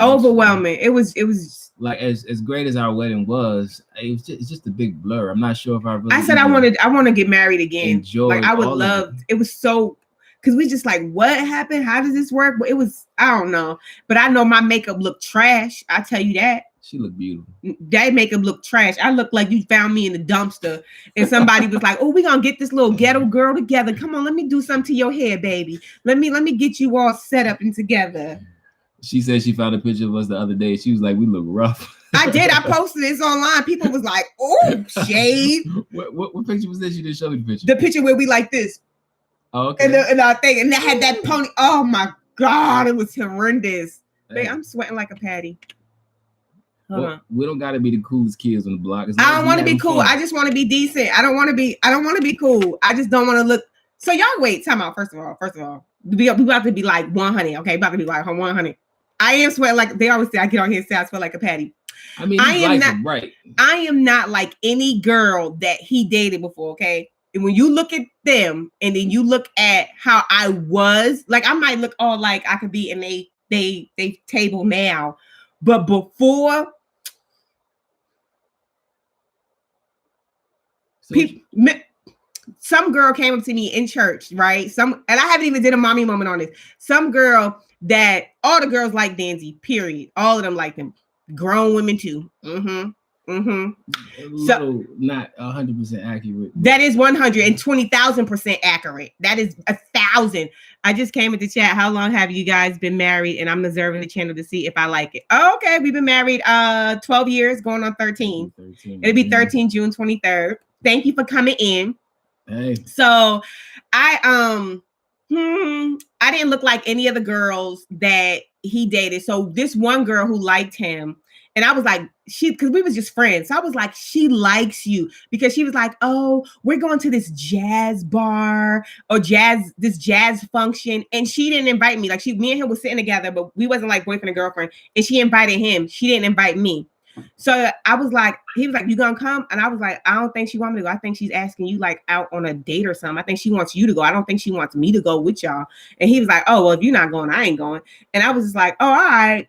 It was like, as great as our wedding was, it's just a big blur. I'm not sure if I want to get married again. Like, I would love it. Was so, because we just like, what happened? How does this work? But it was, I don't know. But I know my makeup looked trash. I tell you that. She looked beautiful. That makeup looked trash. I looked like you found me in the dumpster and somebody was like, oh, we're going to get this little ghetto girl together. Come on, let me do something to your hair, baby. Let me get you all set up and together. She said she found a picture of us the other day. She was like, we look rough. I did. I posted this online. People was like, oh, shade. What picture was this? You didn't show me the picture. The picture where we like this. Oh, okay. And our thing. And they had that pony. Oh, my God. It was horrendous. Hey. Babe, I'm sweating like a patty. We don't gotta be the coolest kids on the block. I don't want to be cool. I just want to be decent. I don't want to be cool. I just don't want to look. So y'all wait. Time out. First of all, we about to be like 100. Okay, about to be like 100. I am sweating like they always say. I get on here and say I sweat like a patty. I mean, I am not like any girl that he dated before. Okay, and when you look at them and then you look at how I was, like, I might look all like I could be in they table now, but before. Some girl came up to me in church, right? And I haven't even did a mommy moment on this. Some girl that all the girls like Danzy, period. All of them like them. Grown women too. So not 100% accurate. That is 120,000% accurate. That is 1,000. I just came into chat. How long have you guys been married? And I'm observing the channel to see if I like it. Oh, okay, we've been married 12 years, going on 13. It'll be 13 June 23rd. Thank you for coming in. Hey. So I didn't look like any of the girls that he dated. So this one girl who liked him, and I was like, because we was just friends. So I was like, she likes you, because she was like, oh, we're going to this jazz bar or this jazz function. And she didn't invite me. Like, me and him was sitting together, but we wasn't like boyfriend and girlfriend. And she invited him. She didn't invite me. So I was like, he was like, you gonna come? And I was like, I don't think she wants me to go. I think she's asking you like out on a date or something. I think she wants you to go. I don't think she wants me to go with y'all. And he was like, oh, well, if you're not going, I ain't going. And I was just like, oh, all right,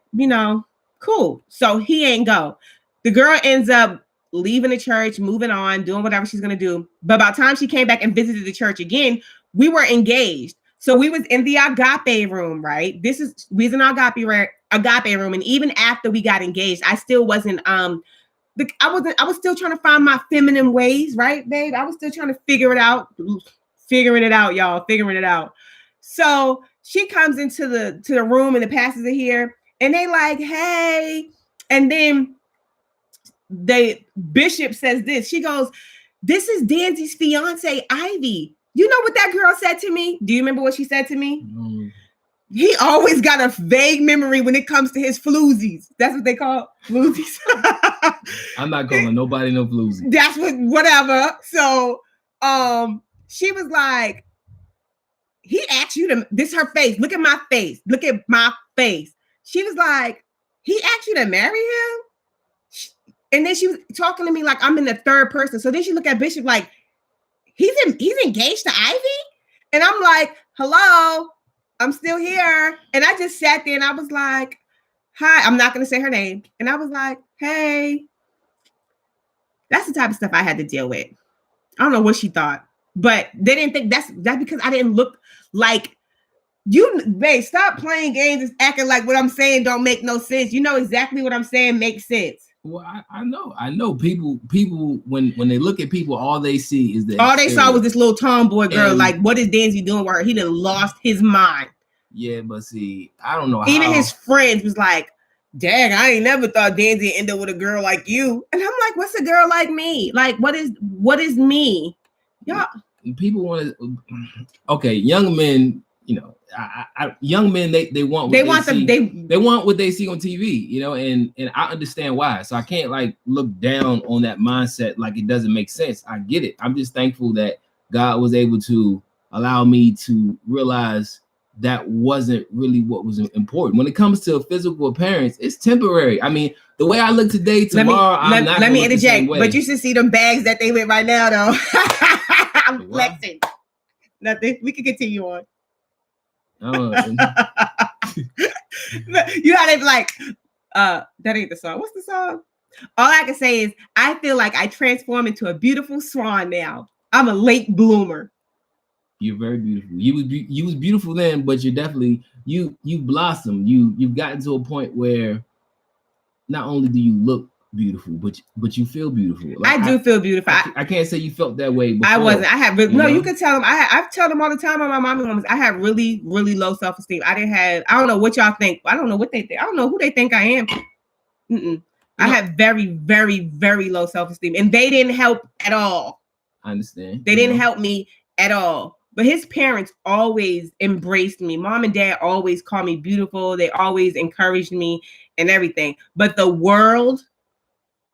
cool. So he ain't go. The girl ends up leaving the church, moving on, doing whatever she's gonna do. But by the time she came back and visited the church again, we were engaged. So we was in the agape room, right? We was in agape room, and even after we got engaged, I still wasn't I was still trying to find my feminine ways, right, babe? I was still trying to figuring it out, y'all. So she comes into the room and the pastors are here, and they like, hey, and then Bishop says this. She goes, this is Danzy's fiance, Ivy. You know what that girl said to me? Do you remember what she said to me? No. He always got a vague memory when it comes to his floozies. That's what they call floozies. I'm not calling nobody no floozy. That's whatever. So she was like, he asked you to, this her face. Look at my face. Look at my face. She was like, he asked you to marry him? And then she was talking to me like I'm in the third person. So then she looked at Bishop like, he's engaged to Ivy? And I'm like, hello, I'm still here. And I just sat there and I was like, hi, I'm not going to say her name. And I was like, hey. That's the type of stuff I had to deal with. I don't know what she thought, but they didn't think that's because I didn't look like you. Babe, stop playing games and acting like what I'm saying don't make no sense. You know exactly what I'm saying makes sense. Well, I know people when they look at people, all they see is that all they saw was this little tomboy girl. And, like, what is Danzy doing with her? He done lost his mind. Yeah, but see, I don't know. Even his friends was like, dang, I ain't never thought Danzy would end up with a girl like you. And I'm like, what's a girl like me? Like, what is me? Y'all. People want to. Okay, young men young men, they want what they want what they see on TV, and I understand why. So I can't like look down on that mindset like it doesn't make sense. I get it. I'm just thankful that God was able to allow me to realize that wasn't really what was important. When it comes to physical appearance, it's temporary. I mean, the way I look today, tomorrow, let me interject. But you should see them bags that they with right now, though. I'm flexing. Nothing. We can continue on. You know how they be like, that ain't the song. What's the song? All I can say is I feel like I transform into a beautiful swan now. I'm a late bloomer. You're very beautiful. You was beautiful then, but you're definitely you blossomed. You've gotten to a point where not only do you look beautiful, but you feel beautiful. Like, I do feel beautiful. I can't say you felt that way before. I wasn't. I have you can tell them. I tell them all the time on my mommy moments. I have really, really low self-esteem. I don't know what y'all think. I don't know what they think. I don't know who they think I am. I have very, very, very low self-esteem, and they didn't help at all. I understand. They didn't help me at all. But his parents always embraced me. Mom and dad always called me beautiful. They always encouraged me and everything. But the world,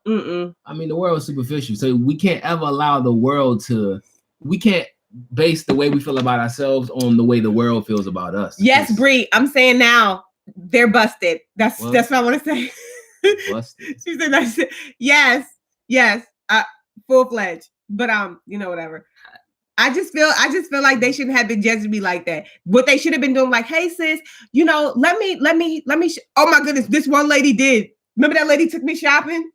I mean, the world is superficial. So we can't ever allow the world we can't base the way we feel about ourselves on the way the world feels about us. Yes, Bree, I'm saying now they're busted. That's what I want to say. Busted. She said that's it. Yes, full-fledged. But whatever. I just feel like they shouldn't have been judging me like that. What they should have been doing, like, hey sis, let me. Oh my goodness, this one lady did. Remember that lady took me shopping?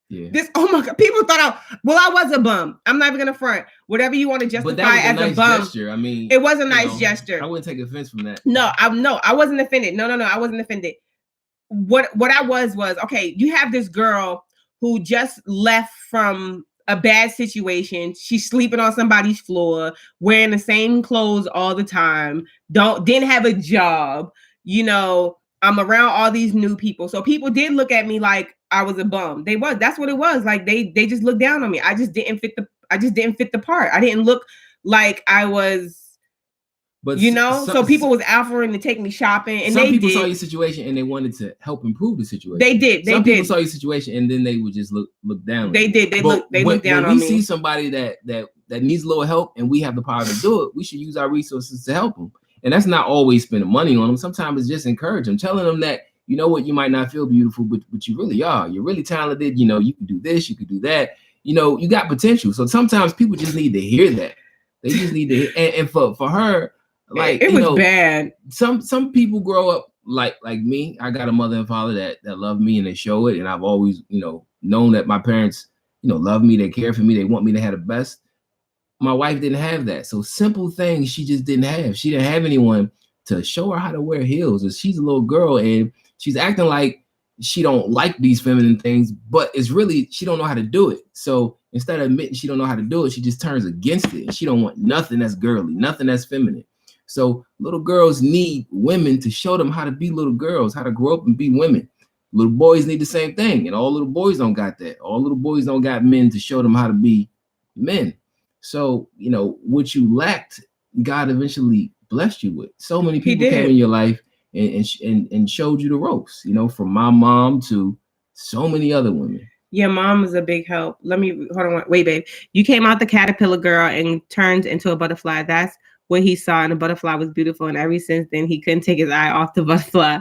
Yeah. Oh my God, people thought I was a bum. I'm not even gonna front. Whatever you want to justify as a bum. Gesture. I mean, it was a nice gesture. I wouldn't take offense from that. No, I wasn't offended. No, I wasn't offended. What I was okay. You have this girl who just left from a bad situation. She's sleeping on somebody's floor, wearing the same clothes all the time. Didn't have a job. I'm around all these new people. So people did look at me like I was a bum. That's what it was. Like they just looked down on me. I just didn't fit the part. I didn't look like I was, but so people was offering to take me shopping, and some people saw your situation and they wanted to help improve the situation. They did. Some people saw your situation and then they would just look down. They did. They looked down on me. When we see somebody that needs a little help and we have the power to do it, we should use our resources to help them. And that's not always spending money on them. Sometimes it's just encourage them, telling them that, you know what, you might not feel beautiful, but you really are. You're really talented. You can do this, you can do that. You got potential. So sometimes people just need to hear that. They just need to hear. And for her, like, it was bad. Some people grow up like me. I got a mother and father that love me and they show it. And I've always, known that my parents, love me. They care for me. They want me to have the best. My wife didn't have that. So simple things she just didn't have. She didn't have anyone to show her how to wear heels. And she's a little girl and she's acting like she don't like these feminine things, but it's really, she don't know how to do it. So instead of admitting she don't know how to do it, she just turns against it. And she don't want nothing that's girly, nothing that's feminine. So little girls need women to show them how to be little girls, how to grow up and be women. Little boys need the same thing. And all little boys don't got that. All little boys don't got men to show them how to be men. So, what you lacked, God eventually blessed you with. So many people came in your life and showed you the ropes, from my mom to so many other women. Yeah, mom was a big help. Hold on. Wait, babe. You came out the caterpillar girl and turned into a butterfly. That's what he saw, and the butterfly was beautiful. And ever since then, he couldn't take his eye off the butterfly.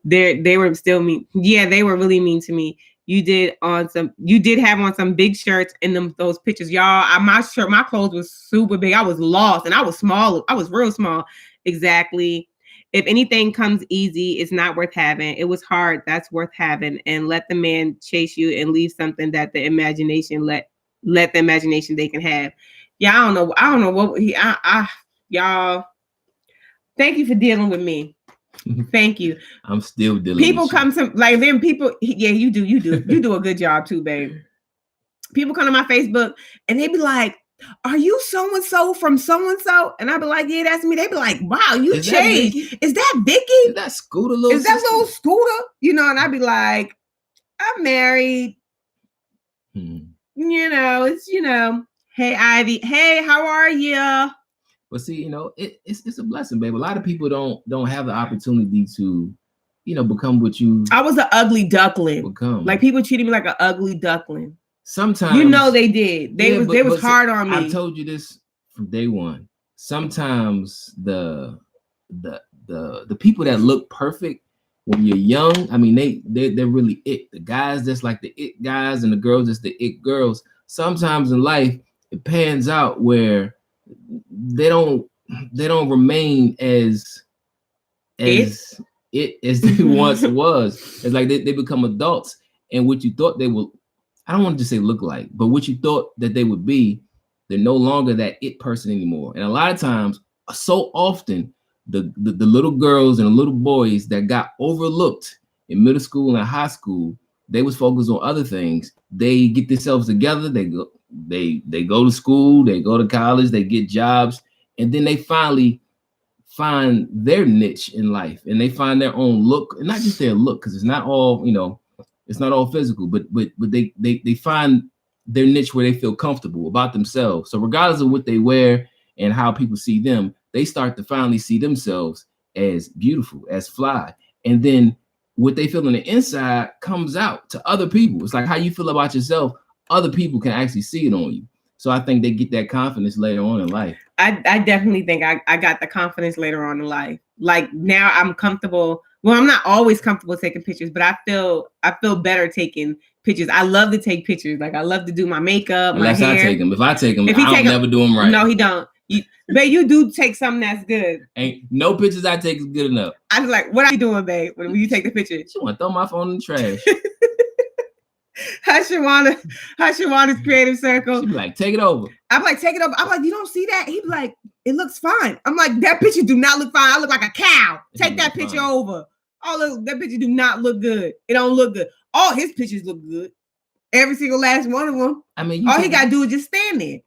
They were still mean. Yeah, they were really mean to me. You did have on some big shirts in those pictures, y'all. My clothes was super big. I was lost and I was small. I was real small. Exactly. If anything comes easy, it's not worth having. It was hard. That's worth having. And let the man chase you and leave something that the imagination let the imagination they can have. Yeah, I don't know what y'all. Thank you for dealing with me. Thank you. I'm still dealing. People come to them people. Yeah, you do. You do a good job too, babe. People come to my Facebook and they be like, "Are you so and so from so and so?" And I be like, "Yeah, that's me." They be like, "Wow, you changed. Is that Vicky? Is that Scooter? Is that little Scooter?" And I be like, "I'm married." It's Hey Ivy. Hey, how are you? But see, it's a blessing, babe. A lot of people don't have the opportunity to, become what you. I was an ugly duckling. Become. Like people treated me like an ugly duckling. Sometimes they did. They was hard on me. I've told you this from day one. Sometimes the people that look perfect when you're young, I mean, they're really it. The guys that's like the it guys and the girls that's the it girls. Sometimes in life it pans out where they don't remain as it as they once was. It's like they become adults, and what you thought they will, I don't want to just say look like, but what you thought that they would be, they're no longer that it person anymore. And a lot of times, so often, the little girls and the little boys that got overlooked in middle school and high school, they was focused on other things. They get themselves together. They go to school. They go to college. They get jobs, and then they finally find their niche in life, and they find their own look, and not just their look, because it's not all it's not all physical, but they find their niche where they feel comfortable about themselves. So regardless of what they wear and how people see them, they start to finally see themselves as beautiful, as fly. And then what they feel on the inside comes out to other people. It's like how you feel about yourself, other people can actually see it on you. So I think they get that confidence later on in life. I definitely think I got the confidence later on in life. Like now I'm comfortable. Well, I'm not always comfortable taking pictures, but I feel better taking pictures. I love to take pictures. Like I love to do my makeup, Unless my hair. I take them. If I take them, I don't never do them right. No, he don't. Babe, you do take something that's good. Ain't no pictures I take is good enough. I was like, what are you doing, babe, when you take the picture? She want to throw my phone in the trash. Shawana's creative circle. She be like, take it over. I'm like, take it over. I'm like, you don't see that? He be like, it looks fine. I'm like, that picture do not look fine. I look like a cow. Take that picture over. Oh, that picture do not look good. It don't look good. All his pictures look good. Every single last one of them. I mean, all he gotta do is just stand there.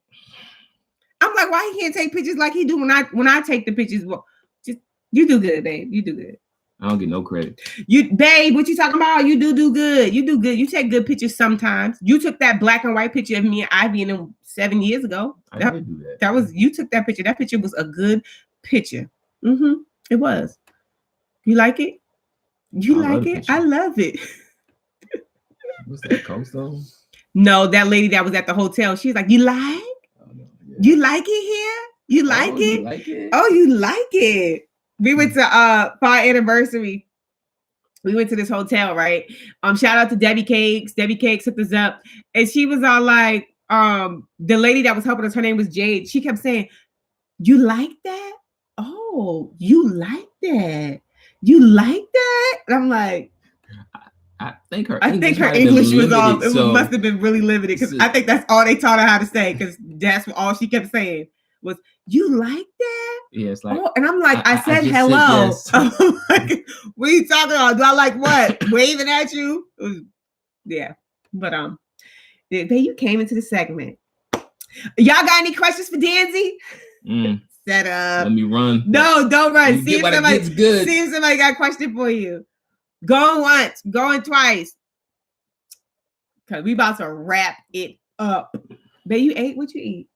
I'm like, why he can't take pictures like he do when I take the pictures? Well, just you do good, babe. You do good. I don't get no credit. Babe, what you talking about? You do good. You do good. You take good pictures sometimes. You took that black and white picture of me and Ivy and them 7 years ago. I did do that. You took that picture. That picture was a good picture. It was. You like it? You like it? I love it. What's that, Coastone? No, that lady that was at the hotel. She's like, you like? Oh, no, yeah. You like it here? You like it? You like it? Oh, you like it? We went to for our anniversary. We went to this hotel, right? Shout out to Debbie Cakes. Debbie Cakes hooked us up, and she was all like, the lady that was helping us, her name was Jade. She kept saying, "You like that? Oh, you like that? You like that?" And I'm like, I think her English was off. It must have been really limited because I think that's all they taught her how to say. Because that's all she kept saying was, "You like that?" Yeah, it's like, and I'm like, I said hello. Said yes. I'm like, what are you talking about? Do I like what? Waving at you? Yeah, but you came into the segment. Y'all got any questions for Danzy? Set up. Let me run. No, don't run. See if somebody got a question for you. Going once, going twice. Cause we about to wrap it up. Babe, you ate? What you eat?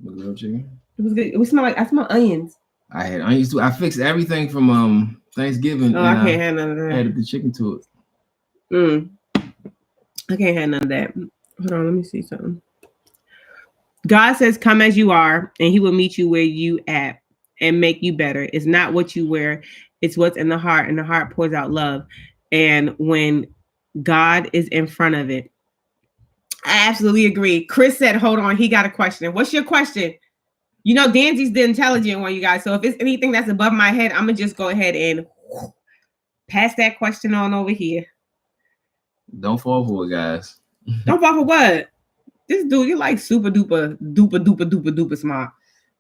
Grilled chicken. It was good. I smell onions. I had onions too. I fixed everything from Thanksgiving. Oh, I can't have none of that. Added the chicken to it. I can't have none of that. Hold on, let me see something. God says, "Come as you are, and He will meet you where you at and make you better. It's not what you wear, it's what's in the heart, and the heart pours out love. And when God is in front of it." I absolutely agree. Chris said, hold on, he got a question. What's your question? You know, Danzy's the intelligent one, you guys. So if it's anything that's above my head, I'm going to just go ahead and pass that question on over here. Don't fall for it, guys. Don't fall for what? This dude, you're like super duper smart.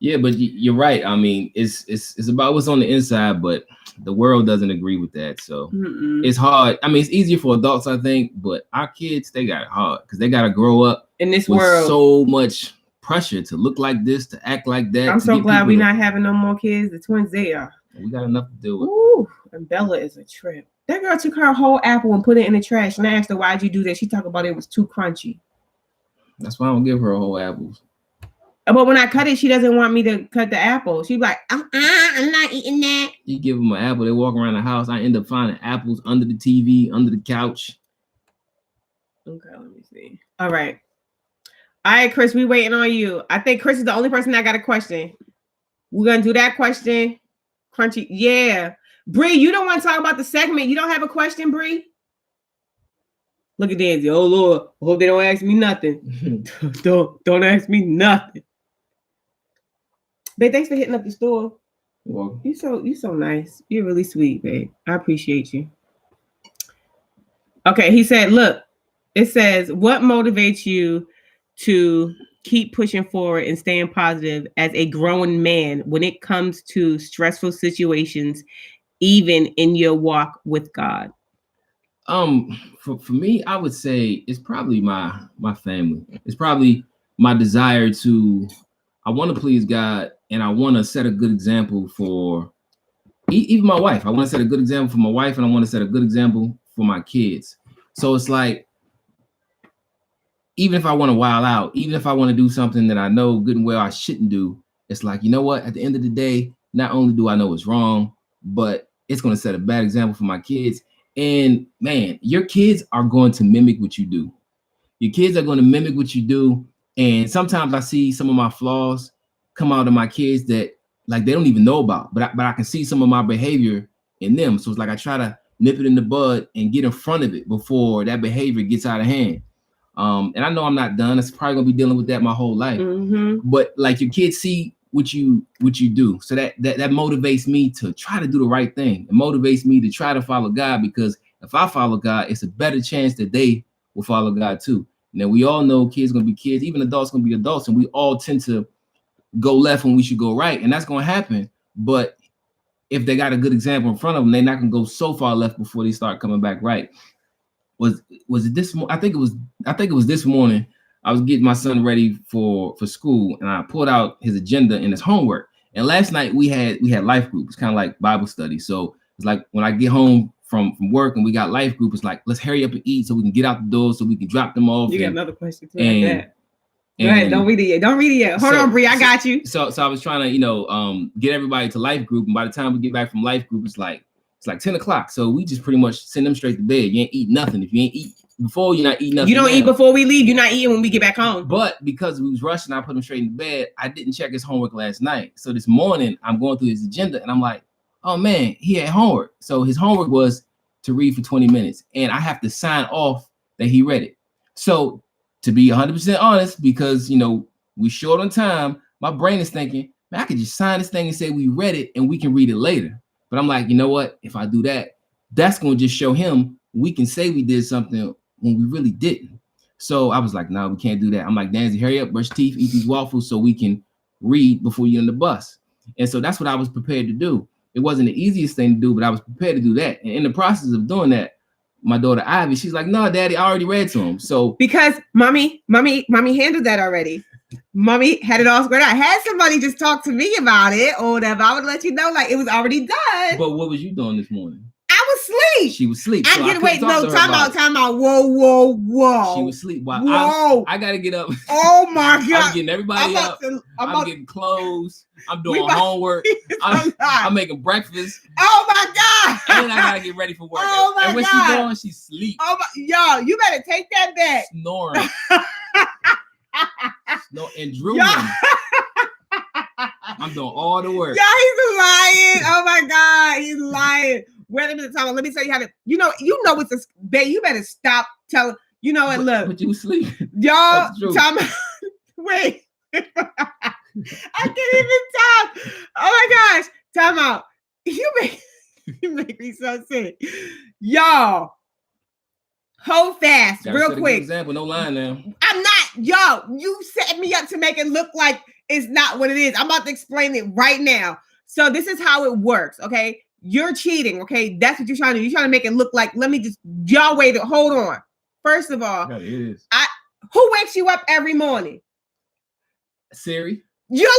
Yeah, but you're right. I mean, it's about what's on the inside, but the world doesn't agree with that. So it's hard. I mean, it's easier for adults, I think, but our kids, they got it hard because they got to grow up in this with world. So much pressure to look like this, to act like that. I'm so glad we're not having no more kids. The twins, they are. We got enough to deal with. Ooh, and Bella is a trip. That girl took her whole apple and put it in the trash. And I asked her, why'd you do that? She talked about it was too crunchy. That's why I don't give her whole apples. But when I cut it, she doesn't want me to cut the apple. She's like, I'm not eating that. You give them an apple, they walk around the house. I end up finding apples under the TV, under the couch. Okay, let me see. All right, Chris, we waiting on you. I think Chris is the only person that got a question. We're gonna do that question. Crunchy, yeah. Bree, you don't want to talk about the segment. You don't have a question, Bree? Look at Danzy. Oh Lord, I hope they don't ask me nothing. don't ask me nothing. Babe, thanks for hitting up the store. Well, You so nice. You're really sweet, babe. I appreciate you. Okay, he said, look, it says, what motivates you to keep pushing forward and staying positive as a grown man when it comes to stressful situations, even in your walk with God? For me, I would say it's probably my family. It's probably my desire to, I want to please God, and I want to set a good example for even my wife. I want to set a good example for my wife, and I want to set a good example for my kids. So it's like, even if I want to wild out, even if I want to do something that I know good and well I shouldn't do, it's like, you know what? At the end of the day, not only do I know it's wrong, but it's going to set a bad example for my kids. And man, your kids are going to mimic what you do. Your kids are going to mimic what you do. And sometimes I see some of my flaws come out of my kids that like they don't even know about, but I can see some of my behavior in them. So it's like I try to nip it in the bud and get in front of it before that behavior gets out of hand. And I know I'm not done. It's probably gonna be dealing with that my whole life. Mm-hmm. But like your kids see what you do, so that motivates me to try to do the right thing. It motivates me to try to follow God, because if I follow God, it's a better chance that they will follow God too. Now we all know kids gonna be kids, even adults gonna be adults, and we all tend to go left when we should go right, and that's gonna happen. But if they got a good example in front of them, they're not gonna go so far left before they start coming back right. Was it this morning? I think it was this morning. I was getting my son ready for school, and I pulled out his agenda and his homework. And last night we had life group. It's kind of like Bible study. So it's like when I get home from work and we got life group, it's like, let's hurry up and eat so we can get out the door so we can drop them off. You got another question too, like that. Go ahead, don't read it yet. Hold on, Bree, I got you. So I was trying to, get everybody to life group, and by the time we get back from life group, it's like 10 o'clock. So we just pretty much send them straight to bed. You ain't eat nothing. If you ain't eat before, you're not eating nothing. You don't eat before we leave. You're not eating when we get back home. But because we was rushing, I put him straight in bed. I didn't check his homework last night. So this morning I'm going through his agenda and I'm like, oh man, he had homework. So his homework was to read for 20 minutes. And I have to sign off that he read it. So to be 100% honest, because, we short on time, my brain is thinking, man, I could just sign this thing and say we read it and we can read it later. But I'm like, you know what? If I do that, that's going to just show him we can say we did something when we really didn't. So I was like, no, we can't do that. I'm like, Danzy, hurry up, brush teeth, eat these waffles so we can read before you're in the bus. And so that's what I was prepared to do. It wasn't the easiest thing to do, but I was prepared to do that. And in the process of doing that, my daughter Ivy, she's like, no, Daddy, I already read to him. So because mommy handled that already. Mommy had it all squared out. Had somebody just talk to me about it or whatever, I would let you know, like, it was already done. But what was you doing this morning? I was asleep. She was asleep. I get away. No, time out. Whoa. She was asleep. Whoa. I gotta get up. Oh my God. I'm getting everybody up. I'm getting clothes. I'm doing homework. I'm making breakfast. Oh my God. And I gotta get ready for work. Oh my God. And when she's doing, she's asleep. Oh my, yo, you better take that back. Snoring. And drooling. I'm doing all the work. Yeah, he's lying. Oh my God, he's lying. Wait a minute, Tom. Let me tell you how to. You know it's a babe. You better stop telling. You know what? Look, but you sleep. Y'all, Tom. Wait. I can't even talk. Oh my gosh, time out. You make me so sick. Y'all, hold fast, real quick. Example, no line now. I'm not. Yo, you set me up to make it look like it's not what it is. I'm about to explain it right now. So this is how it works, okay? You're cheating, okay? That's what you're trying to do. You're trying to make it look like, y'all wait, hold on. First of all, it is. Who wakes you up every morning? Siri. You're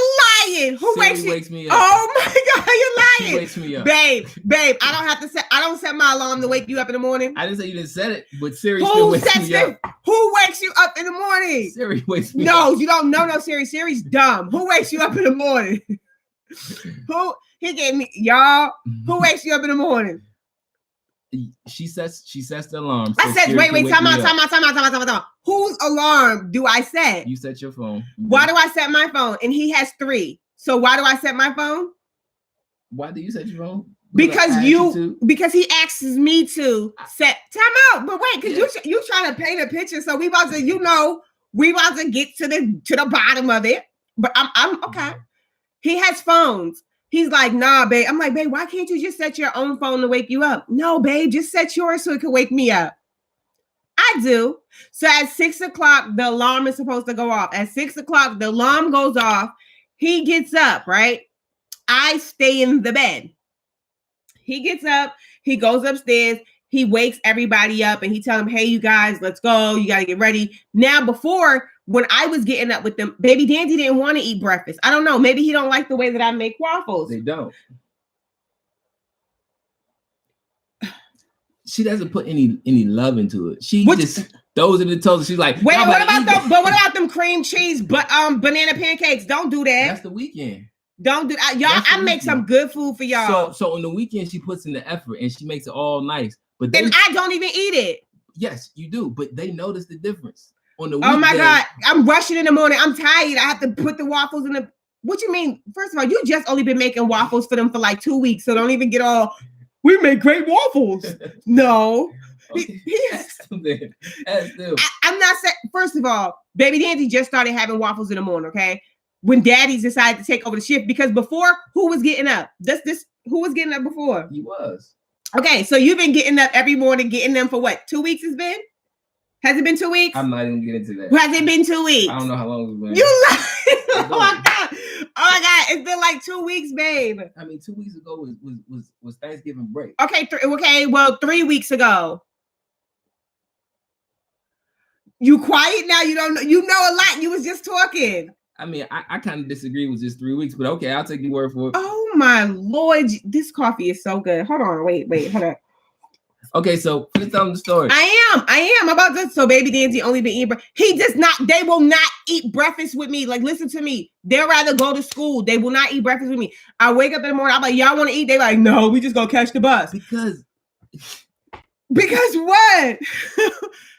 lying. Who wakes me up? Oh my God, you're lying. She wakes me up. Babe, I don't set my alarm to wake you up in the morning. I didn't say you didn't set it, but Siri still wakes me up. Who wakes you up in the morning? Siri wakes me No, up. you don't know no Siri. Siri's dumb. Who wakes you up in the morning? He gave me y'all. Who wakes you up in the morning? She sets the alarm. I said, Siri wait, can time wake me up. out. Whose alarm do I set? You set your phone. Why do I set my phone? And he has 3. So why do I set my phone? Why do you set your phone? Because he asks me to set time out. But wait, because you trying to paint a picture. So we about to get to the bottom of it. But I'm okay. He has phones. He's like, nah, babe. I'm like, babe, why can't you just set your own phone to wake you up? No, babe, just set yours so it can wake me up. I do. So at 6 o'clock, the alarm is supposed to go off. At 6 o'clock, the alarm goes off. He gets up, right? I stay in the bed. He gets up. He goes upstairs. He wakes everybody up and he tells them, hey, you guys, let's go. You got to get ready. Now, before, when I was getting up with them, baby Dandy didn't want to eat breakfast. I don't know. Maybe he don't like the way that I make waffles. They don't. She doesn't put any love into it. She just throws it in the toaster. She's like, wait, what about them cream cheese banana pancakes? Don't do that. That's the weekend. Don't do that. Y'all, I make some good food for y'all. So on the weekend, she puts in the effort and she makes it all nice. But then I don't even eat it. Yes, you do. But they notice the difference. On the weekday, oh my God, I'm rushing in the morning. I'm tired. I have to put the waffles in the. What you mean? First of all, you just only been making waffles for them for like 2 weeks, so don't even get all. We make great waffles. No, okay. I'm not saying. First of all, baby Dandy just started having waffles in the morning. Okay, when Daddy's decided to take over the shift, because before, who was getting up? Who was getting up before? He was. Okay, so you've been getting up every morning, getting them for what? 2 weeks has been? Has it been 2 weeks? I'm not even getting into that. Has it been 2 weeks? I don't know how long it's been. You lied. Oh my God. Oh my God. It's been like 2 weeks, babe. I mean, 2 weeks ago was Thanksgiving break. Okay, well, 3 weeks ago. You quiet now? You don't know. You know a lot. You was just talking. I mean, I kind of disagree with just 3 weeks, but okay, I'll take your word for it. Oh my Lord. This coffee is so good. Hold on. Wait, hold on. Okay, so finish telling the story. I am about this. So baby Dandy only been eating. They will not eat breakfast with me. Like, listen to me. They'll rather go to school. They will not eat breakfast with me. I wake up in the morning. I'm like, y'all want to eat? They like, no, we just gonna catch the bus. Because what?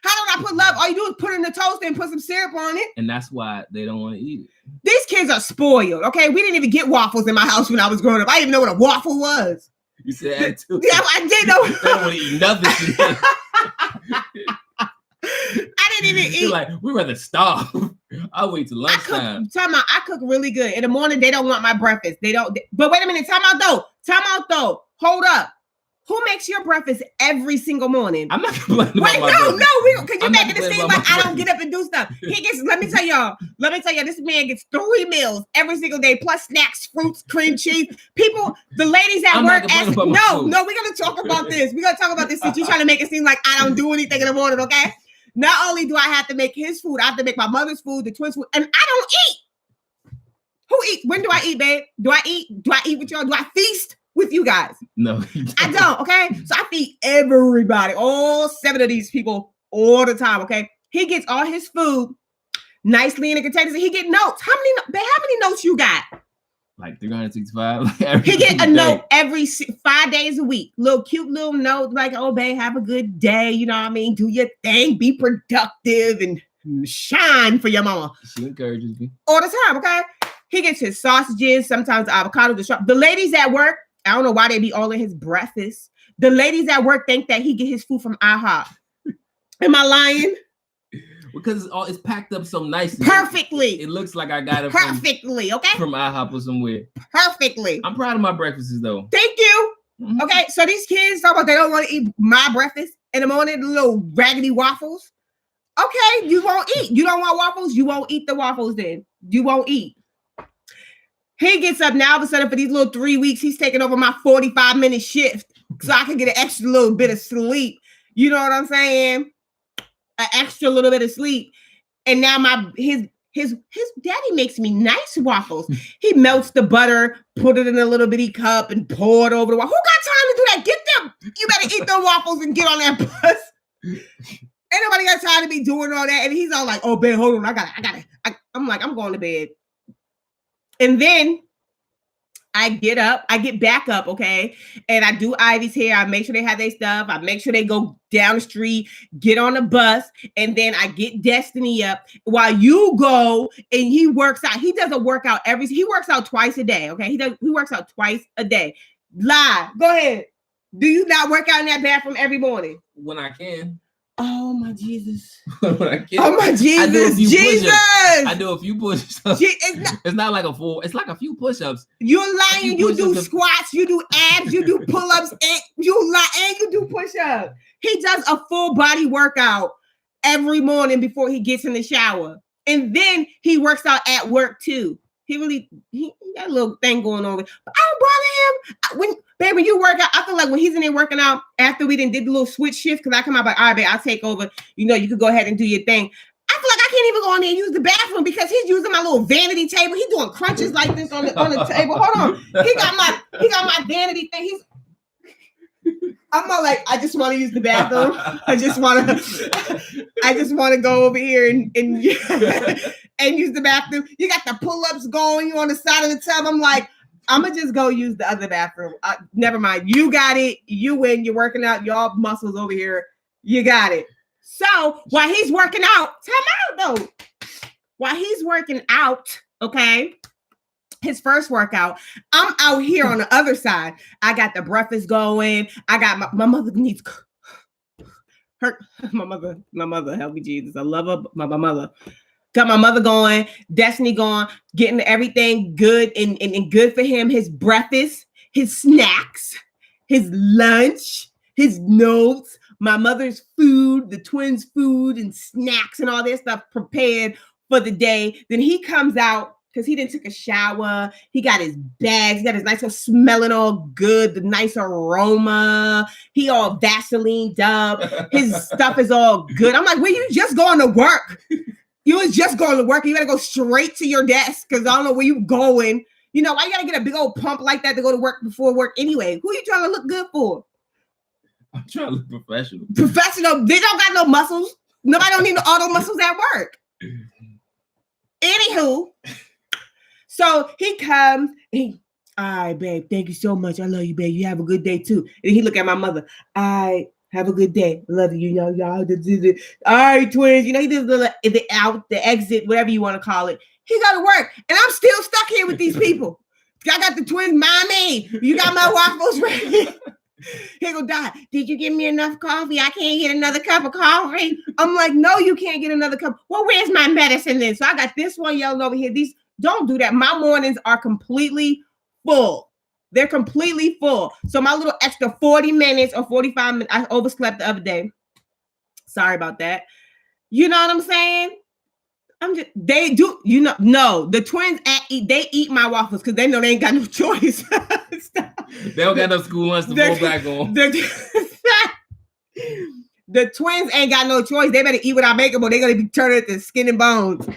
How do I put love? All you do is put it in the toaster and put some syrup on it. And that's why they don't want to eat it. These kids are spoiled. Okay, we didn't even get waffles in my house when I was growing up. I didn't even know what a waffle was. You said that too. Yeah, I did know. They don't want to eat nothing. I didn't even eat. You're like, we'd rather starve. I'll wait till lunchtime. I cook really good. In the morning, they don't want my breakfast. They don't. But wait a minute. Time out though. Hold up. Who makes your breakfast every single morning? I'm not complaining about my breakfast. Because you're making it seem like I don't get up and do stuff. He gets, let me tell y'all, this man gets 3 meals every single day, plus snacks, fruits, cream cheese. People, the ladies at work ask, we're going to talk about this. We're going to talk about this since you're trying to make it seem like I don't do anything in the morning, okay? Not only do I have to make his food, I have to make my mother's food, the twins' food, and I don't eat. Who eats? When do I eat, babe? Do I eat? Do I eat with y'all? Do I feast with you guys? No, I don't. Okay, so I feed everybody, all 7 of these people, all the time. Okay, he gets all his food nicely in the containers, and he get notes. How many notes you got? Like 365. He get a note every 5 days a week. Cute little note like, "Oh, babe, have a good day. You know what I mean? Do your thing, be productive, and shine for your mama." She encourages me all the time. Okay, he gets his sausages, sometimes avocado. The ladies at work, I don't know why they be all in his breakfast. The ladies at work think that he get his food from IHOP. Am I lying? Because it's packed up so nicely. Perfectly. It looks like I got it perfectly, okay? From IHOP or somewhere. Perfectly. I'm proud of my breakfasts though. Thank you. Mm-hmm. Okay, so these kids talk about they don't want to eat my breakfast in the morning, the little raggedy waffles. Okay, you won't eat. You don't want waffles? You won't eat the waffles then. You won't eat. He gets up now all of a sudden for these little 3 weeks. He's taking over my 45-minute shift so I can get an extra little bit of sleep. You know what I'm saying? An extra little bit of sleep. And now his daddy makes me nice waffles. He melts the butter, put it in a little bitty cup, and pour it over the waffle. Who got time to do that? Get them. You better eat them waffles and get on that bus. Ain't nobody got trying to be doing all that. And he's all like, oh, babe, hold on. I'm like, I'm going to bed. And then I get back up, okay? And I do Ivy's hair. I make sure they have their stuff. I make sure they go down the street, get on the bus, and then I get Destiny up while you go and he works out. He does a workout he works out twice a day, okay? He works out twice a day. Lie. Go ahead. Do you not work out in that bathroom every morning? When I can. Oh my Jesus. When I can. Oh my Jesus. I do a few push-ups. It's not like a full, it's like a few push-ups. You're lying. You do squats, you do abs, you do pull-ups, and you lie and you do push-ups. He does a full body workout every morning before he gets in the shower. And then he works out at work too. He got a little thing going on with, but I don't bother him. When you work out, I feel like when he's in there working out after we did the little switch shift, because I come out like, all right, babe, I'll take over. You know, you could go ahead and do your thing. I feel like I can't even go in there and use the bathroom because he's using my little vanity table. He's doing crunches like this on the table. Hold on. He got my vanity thing. I'm not like, I just want to use the bathroom. I just want to go over here and and use the bathroom. You got the pull-ups going. You on the side of the tub. I'm like, I'm going to just go use the other bathroom. Never mind. You got it. You win. You're working out. Y'all muscles over here. You got it. So while he's working out, time out though. While he's working out, okay, his first workout, I'm out here on the other side. I got the breakfast going. I got my mother needs her. My mother, help me Jesus. I love her. My mother. Got my mother going, Destiny going, getting everything good and good for him. His breakfast, his snacks, his lunch, his notes, my mother's food, the twins' food and snacks and all that stuff prepared for the day. Then he comes out because he didn't take a shower. He got his bags. He got his nice little smelling all good, the nice aroma. He all Vaselined up. His stuff is all good. I'm like, well, you just going to work. You was just going to work. You got to go straight to your desk because I don't know where you going. You know, why you got to get a big old pump like that to go to work before work anyway? Who are you trying to look good for? I'm trying to look professional. Professional. They don't got no muscles. Nobody don't need all those muscles at work. Anywho, so he comes. All right, babe. Thank you so much. I love you, babe. You have a good day too. And he look at my mother. Have a good day. Love you, y'all. All right, twins. You know, he did the exit, whatever you want to call it. He got to work. And I'm still stuck here with these people. I got the twins, mommy. You got my waffles ready. He go, die. Did you give me enough coffee? I can't get another cup of coffee. I'm like, no, you can't get another cup. Well, where's my medicine then? So I got this one yelling over here. Don't do that. My mornings are completely full. They're completely full. So my little extra 40 minutes or 45 minutes, I overslept the other day. Sorry about that. You know what I'm saying? They do, you know, no, the twins they eat my waffles because they know they ain't got no choice. They don't got no school lunch to fall back on. The twins ain't got no choice. They better eat what I make them or they're going to be turning into skin and bones.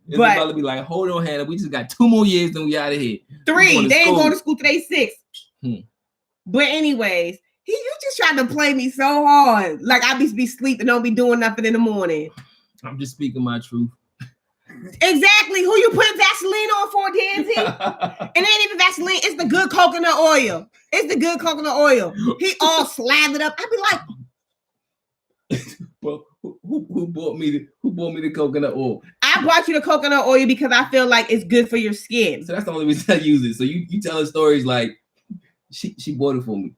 It's about to be like, hold on, Hannah. We just got 2 more years, then we out of here. 3. They ain't going to school till they 6. But anyways, you just trying to play me so hard. Like I be sleeping, don't be doing nothing in the morning. I'm just speaking my truth. Exactly. Who you putting Vaseline on for, Danzy? It ain't even Vaseline. It's the good coconut oil. It's the good coconut oil. He all slathered up. I be like, well, who bought me the coconut oil? I bought you the coconut oil because I feel like it's good for your skin. So that's the only reason I use it. So you telling stories like she bought it for me.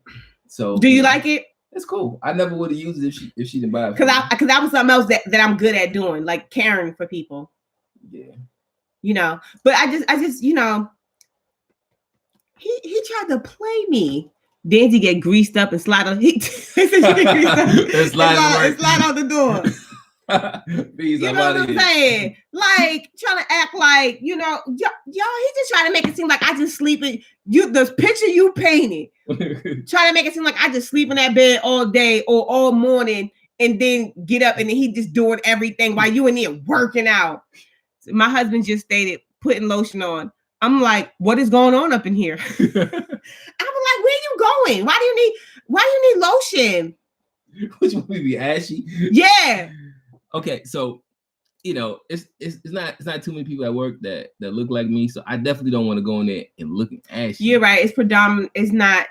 So do you like it? It's cool. I never would have used it if she didn't buy it. Because that was something else that I'm good at doing, like caring for people. Yeah. You know, but I just, you know, he tried to play me. Then he get greased up and slide on slide out the door. Please, you know what I'm saying? Like trying to act like, you know, y'all, he just trying to make it seem like I just sleep in the picture you painted. Trying to make it seem like I just sleep in that bed all day or all morning and then get up and then he just doing everything while you in there working out. So my husband just stated putting lotion on. I'm like, what is going on up in here? I'm like, where you going? Why do you need lotion? Which one would be ashy? Yeah. Okay, so it's not too many people at work that look like me, so I definitely don't want to go in there and looking ashy. You're right. It's predominant. It's not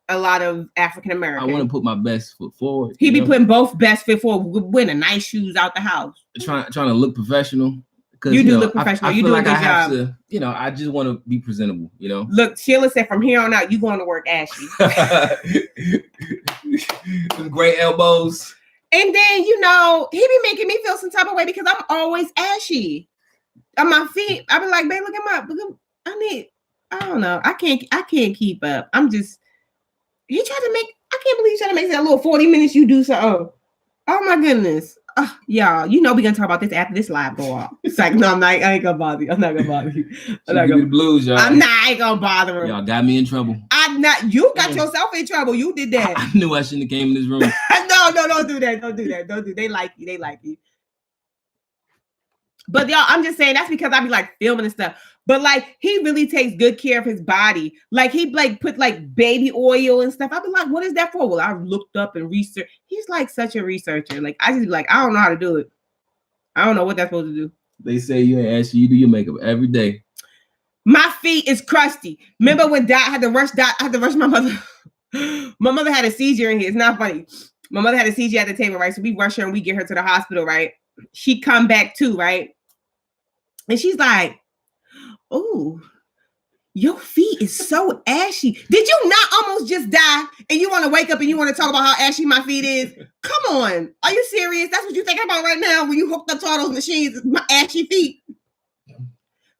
a lot of African American. I want to put my best foot forward. He be putting both best foot forward, wearing nice shoes out the house, trying to look professional. You do look professional. You do a good job. I just want to be presentable. Look, Sheila said from here on out, you going to work ashy. Great elbows. And then, he be making me feel some type of way because I'm always ashy on my feet. I be like, babe, look at I don't know. I can't keep up. I can't believe he tried to make that little 40 minutes you do so. Oh my goodness. Y'all, we're gonna talk about this after this live go off. It's like, no, I ain't gonna bother you. I'm not gonna bother you. The blues, y'all. I ain't gonna bother him. Y'all got me in trouble. You got yourself in trouble. You did that. I knew I shouldn't have came in this room. No, don't do that. Don't do that. They like you. But y'all, I'm just saying that's because I be like filming and stuff. But like he really takes good care of his body. Like he put like baby oil and stuff. I be like, what is that for? Well, I looked up and researched. He's like such a researcher. Like I just be like, I don't know how to do it. I don't know what that's supposed to do. They say you ask you do your makeup every day. My feet is crusty. Remember when I had to rush my mother. My mother had a seizure in here. It's not funny. My mother had a seizure at the table, right? So we rush her and we get her to the hospital, right? She come back too, right? And she's like, oh, your feet is so ashy. Did you not almost just die? And you want to wake up and you want to talk about how ashy my feet is? Come on. Are you serious? That's what you're thinking about right now when you hooked up to all those machines, my ashy feet.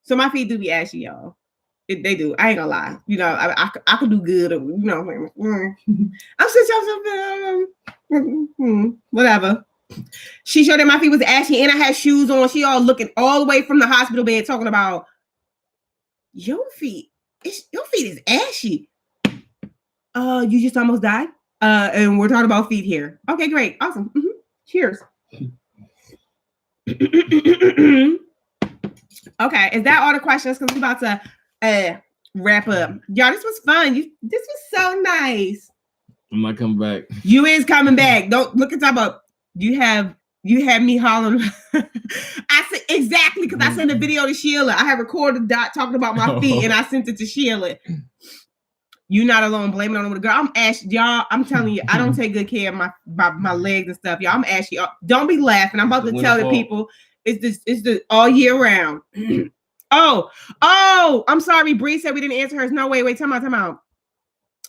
So my feet do be ashy, y'all. They do. I ain't gonna lie. I could do good. I'm just whatever. She showed that my feet was ashy and I had shoes on. She all looking all the way from the hospital bed talking about your feet is ashy. You just almost died. And we're talking about feet here. Okay, great. Awesome. Mm-hmm. Cheers. Okay, is that all the questions? Because we're about to wrap up. Y'all, this was fun. This was so nice. I'm not coming back. You is coming back. Don't look at top up. You have me hollering. I said exactly because I sent a video to Sheila. I had recorded Dot talking about my feet and I sent it to Sheila. You're not alone. Blame it on the girl. I'm ashy, y'all. I'm telling you, I don't take good care of my legs and stuff, y'all. I'm ashy. Don't be laughing. I'm about to tell the people it's the all year round. Oh, I'm sorry. Bree said we didn't answer hers. No, wait, time out.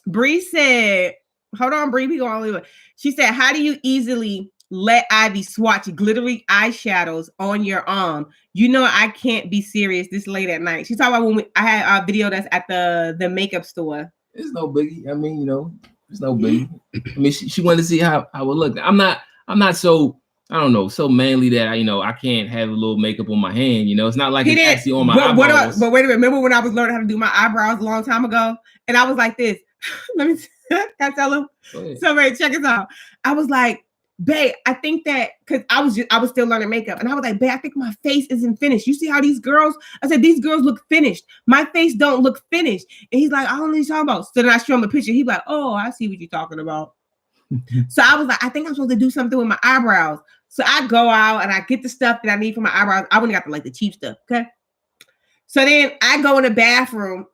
Bree said, hold on, Bree. We go all the way. She said, how do you easily let Ivy swatch glittery eyeshadows on your arm? I can't be serious this late at night. She's talking about when I had a video that's at the makeup store. It's no biggie. I mean, it's no biggie. I mean, she wanted to see how it looked. I'm not so, I don't know, so manly that I can't have a little makeup on my hand. It's not like it's actually on my eyebrows. But wait a minute. Remember when I was learning how to do my eyebrows a long time ago? And I was like this. Let me can I tell him? So Ray, check this out. I was like, babe, I think that because I was still learning makeup, and I was like, babe, I think my face isn't finished. You see how these girls? I said these girls look finished. My face don't look finished. And he's like, I don't know what you're talking about. So then I show him a picture. He's like, oh, I see what you're talking about. So I was like, I think I'm supposed to do something with my eyebrows. So I go out and I get the stuff that I need for my eyebrows. I wouldn't got the cheap stuff. Okay. So then I go in the bathroom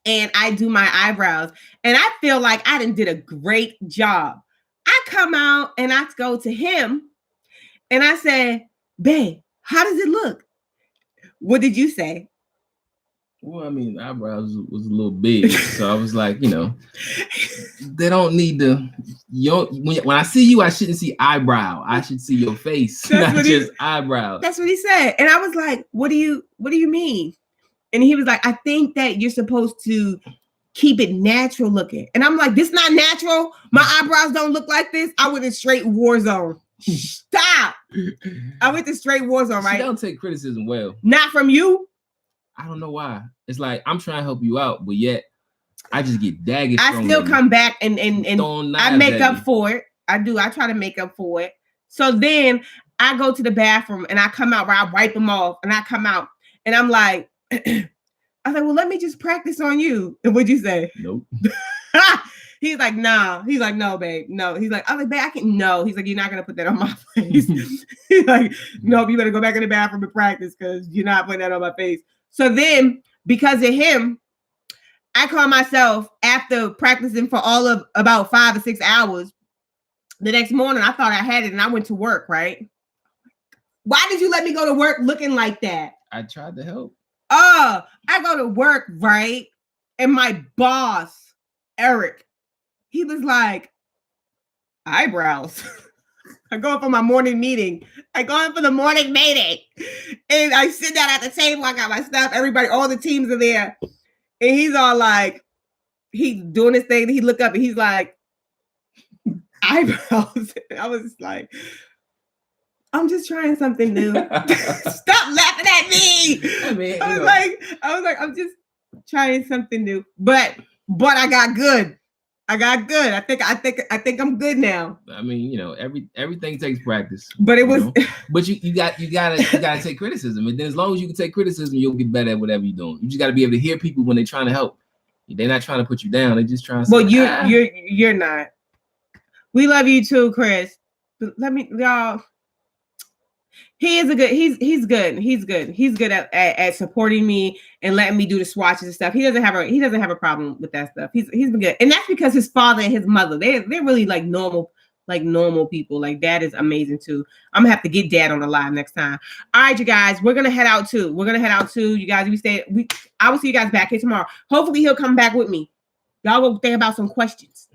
and I do my eyebrows, and I feel like I did a great job. I come out and I go to him and I said, babe, how does it look? What did you say? Well, I mean, eyebrows was a little big. So I was like, they don't need to. When I see you, I shouldn't see eyebrow. I should see your face, not just eyebrows. That's what he said. And I was like, what do you mean? And he was like, I think that you're supposed to keep it natural looking. And I'm like, this not natural. My eyebrows don't look like this. I went in straight war zone. Stop. I went to straight war zone, right? She don't take criticism well. Not from you. I don't know why. It's like, I'm trying to help you out, but yet I just get daggers. I still come back and I make up for it. I do. I try to make up for it. So then I go to the bathroom and I come out where I wipe them off and I come out and I'm like, I was like, well, let me just practice on you. And what'd you say? Nope. He's like, nah. He's like, no, babe, no. He's like, I'm like, babe, I can. No. He's like, you're not gonna put that on my face. He's like, no, you better go back in the bathroom and practice because you're not putting that on my face. So then, because of him, I call myself after practicing for all of about 5 or 6 hours. The next morning, I thought I had it, and I went to work. Right? Why did you let me go to work looking like that? I tried to help. I go to work, right? And my boss, Eric, he was like, eyebrows. I go in for my morning meeting. I go in for the morning meeting. And I sit down at the table. I got my stuff. Everybody, all the teams are there. And he's all like, he's doing his thing. He look up and he's like, eyebrows. I was like, I'm just trying something new. Stop laughing at me. I was like, I'm just trying something new. But I got good. I think I'm good now. I mean, everything takes practice. But it was but you gotta take criticism. And then as long as you can take criticism, you'll get better at whatever you're doing. You just gotta be able to hear people when they're trying to help. They're not trying to put you down, they're just trying to say, you're not. We love you too, Chris. Let me, y'all. He is he's good at supporting me and letting me do the swatches and stuff. He doesn't have a problem with that stuff. He's been good. And that's because his father and his mother, they're really like normal people. Like dad is amazing too. I'm gonna have to get dad on the live next time. All right, you guys, we're gonna head out too. You guys, I will see you guys back here tomorrow. Hopefully he'll come back with me. Y'all go think about some questions.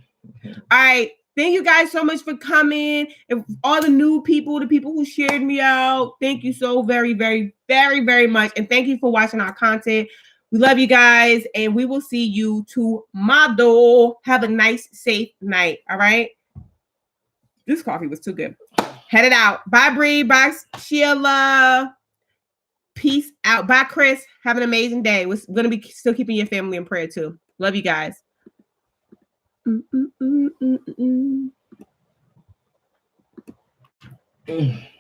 All right. Thank you guys so much for coming. And all the new people, the people who shared me out. Thank you so very, very, very, very much. And thank you for watching our content. We love you guys. And we will see you tomorrow. Have a nice, safe night. All right. This coffee was too good. Headed out. Bye, Bree. Bye, Sheila. Peace out. Bye, Chris. Have an amazing day. We're going to be still keeping your family in prayer too. Love you guys.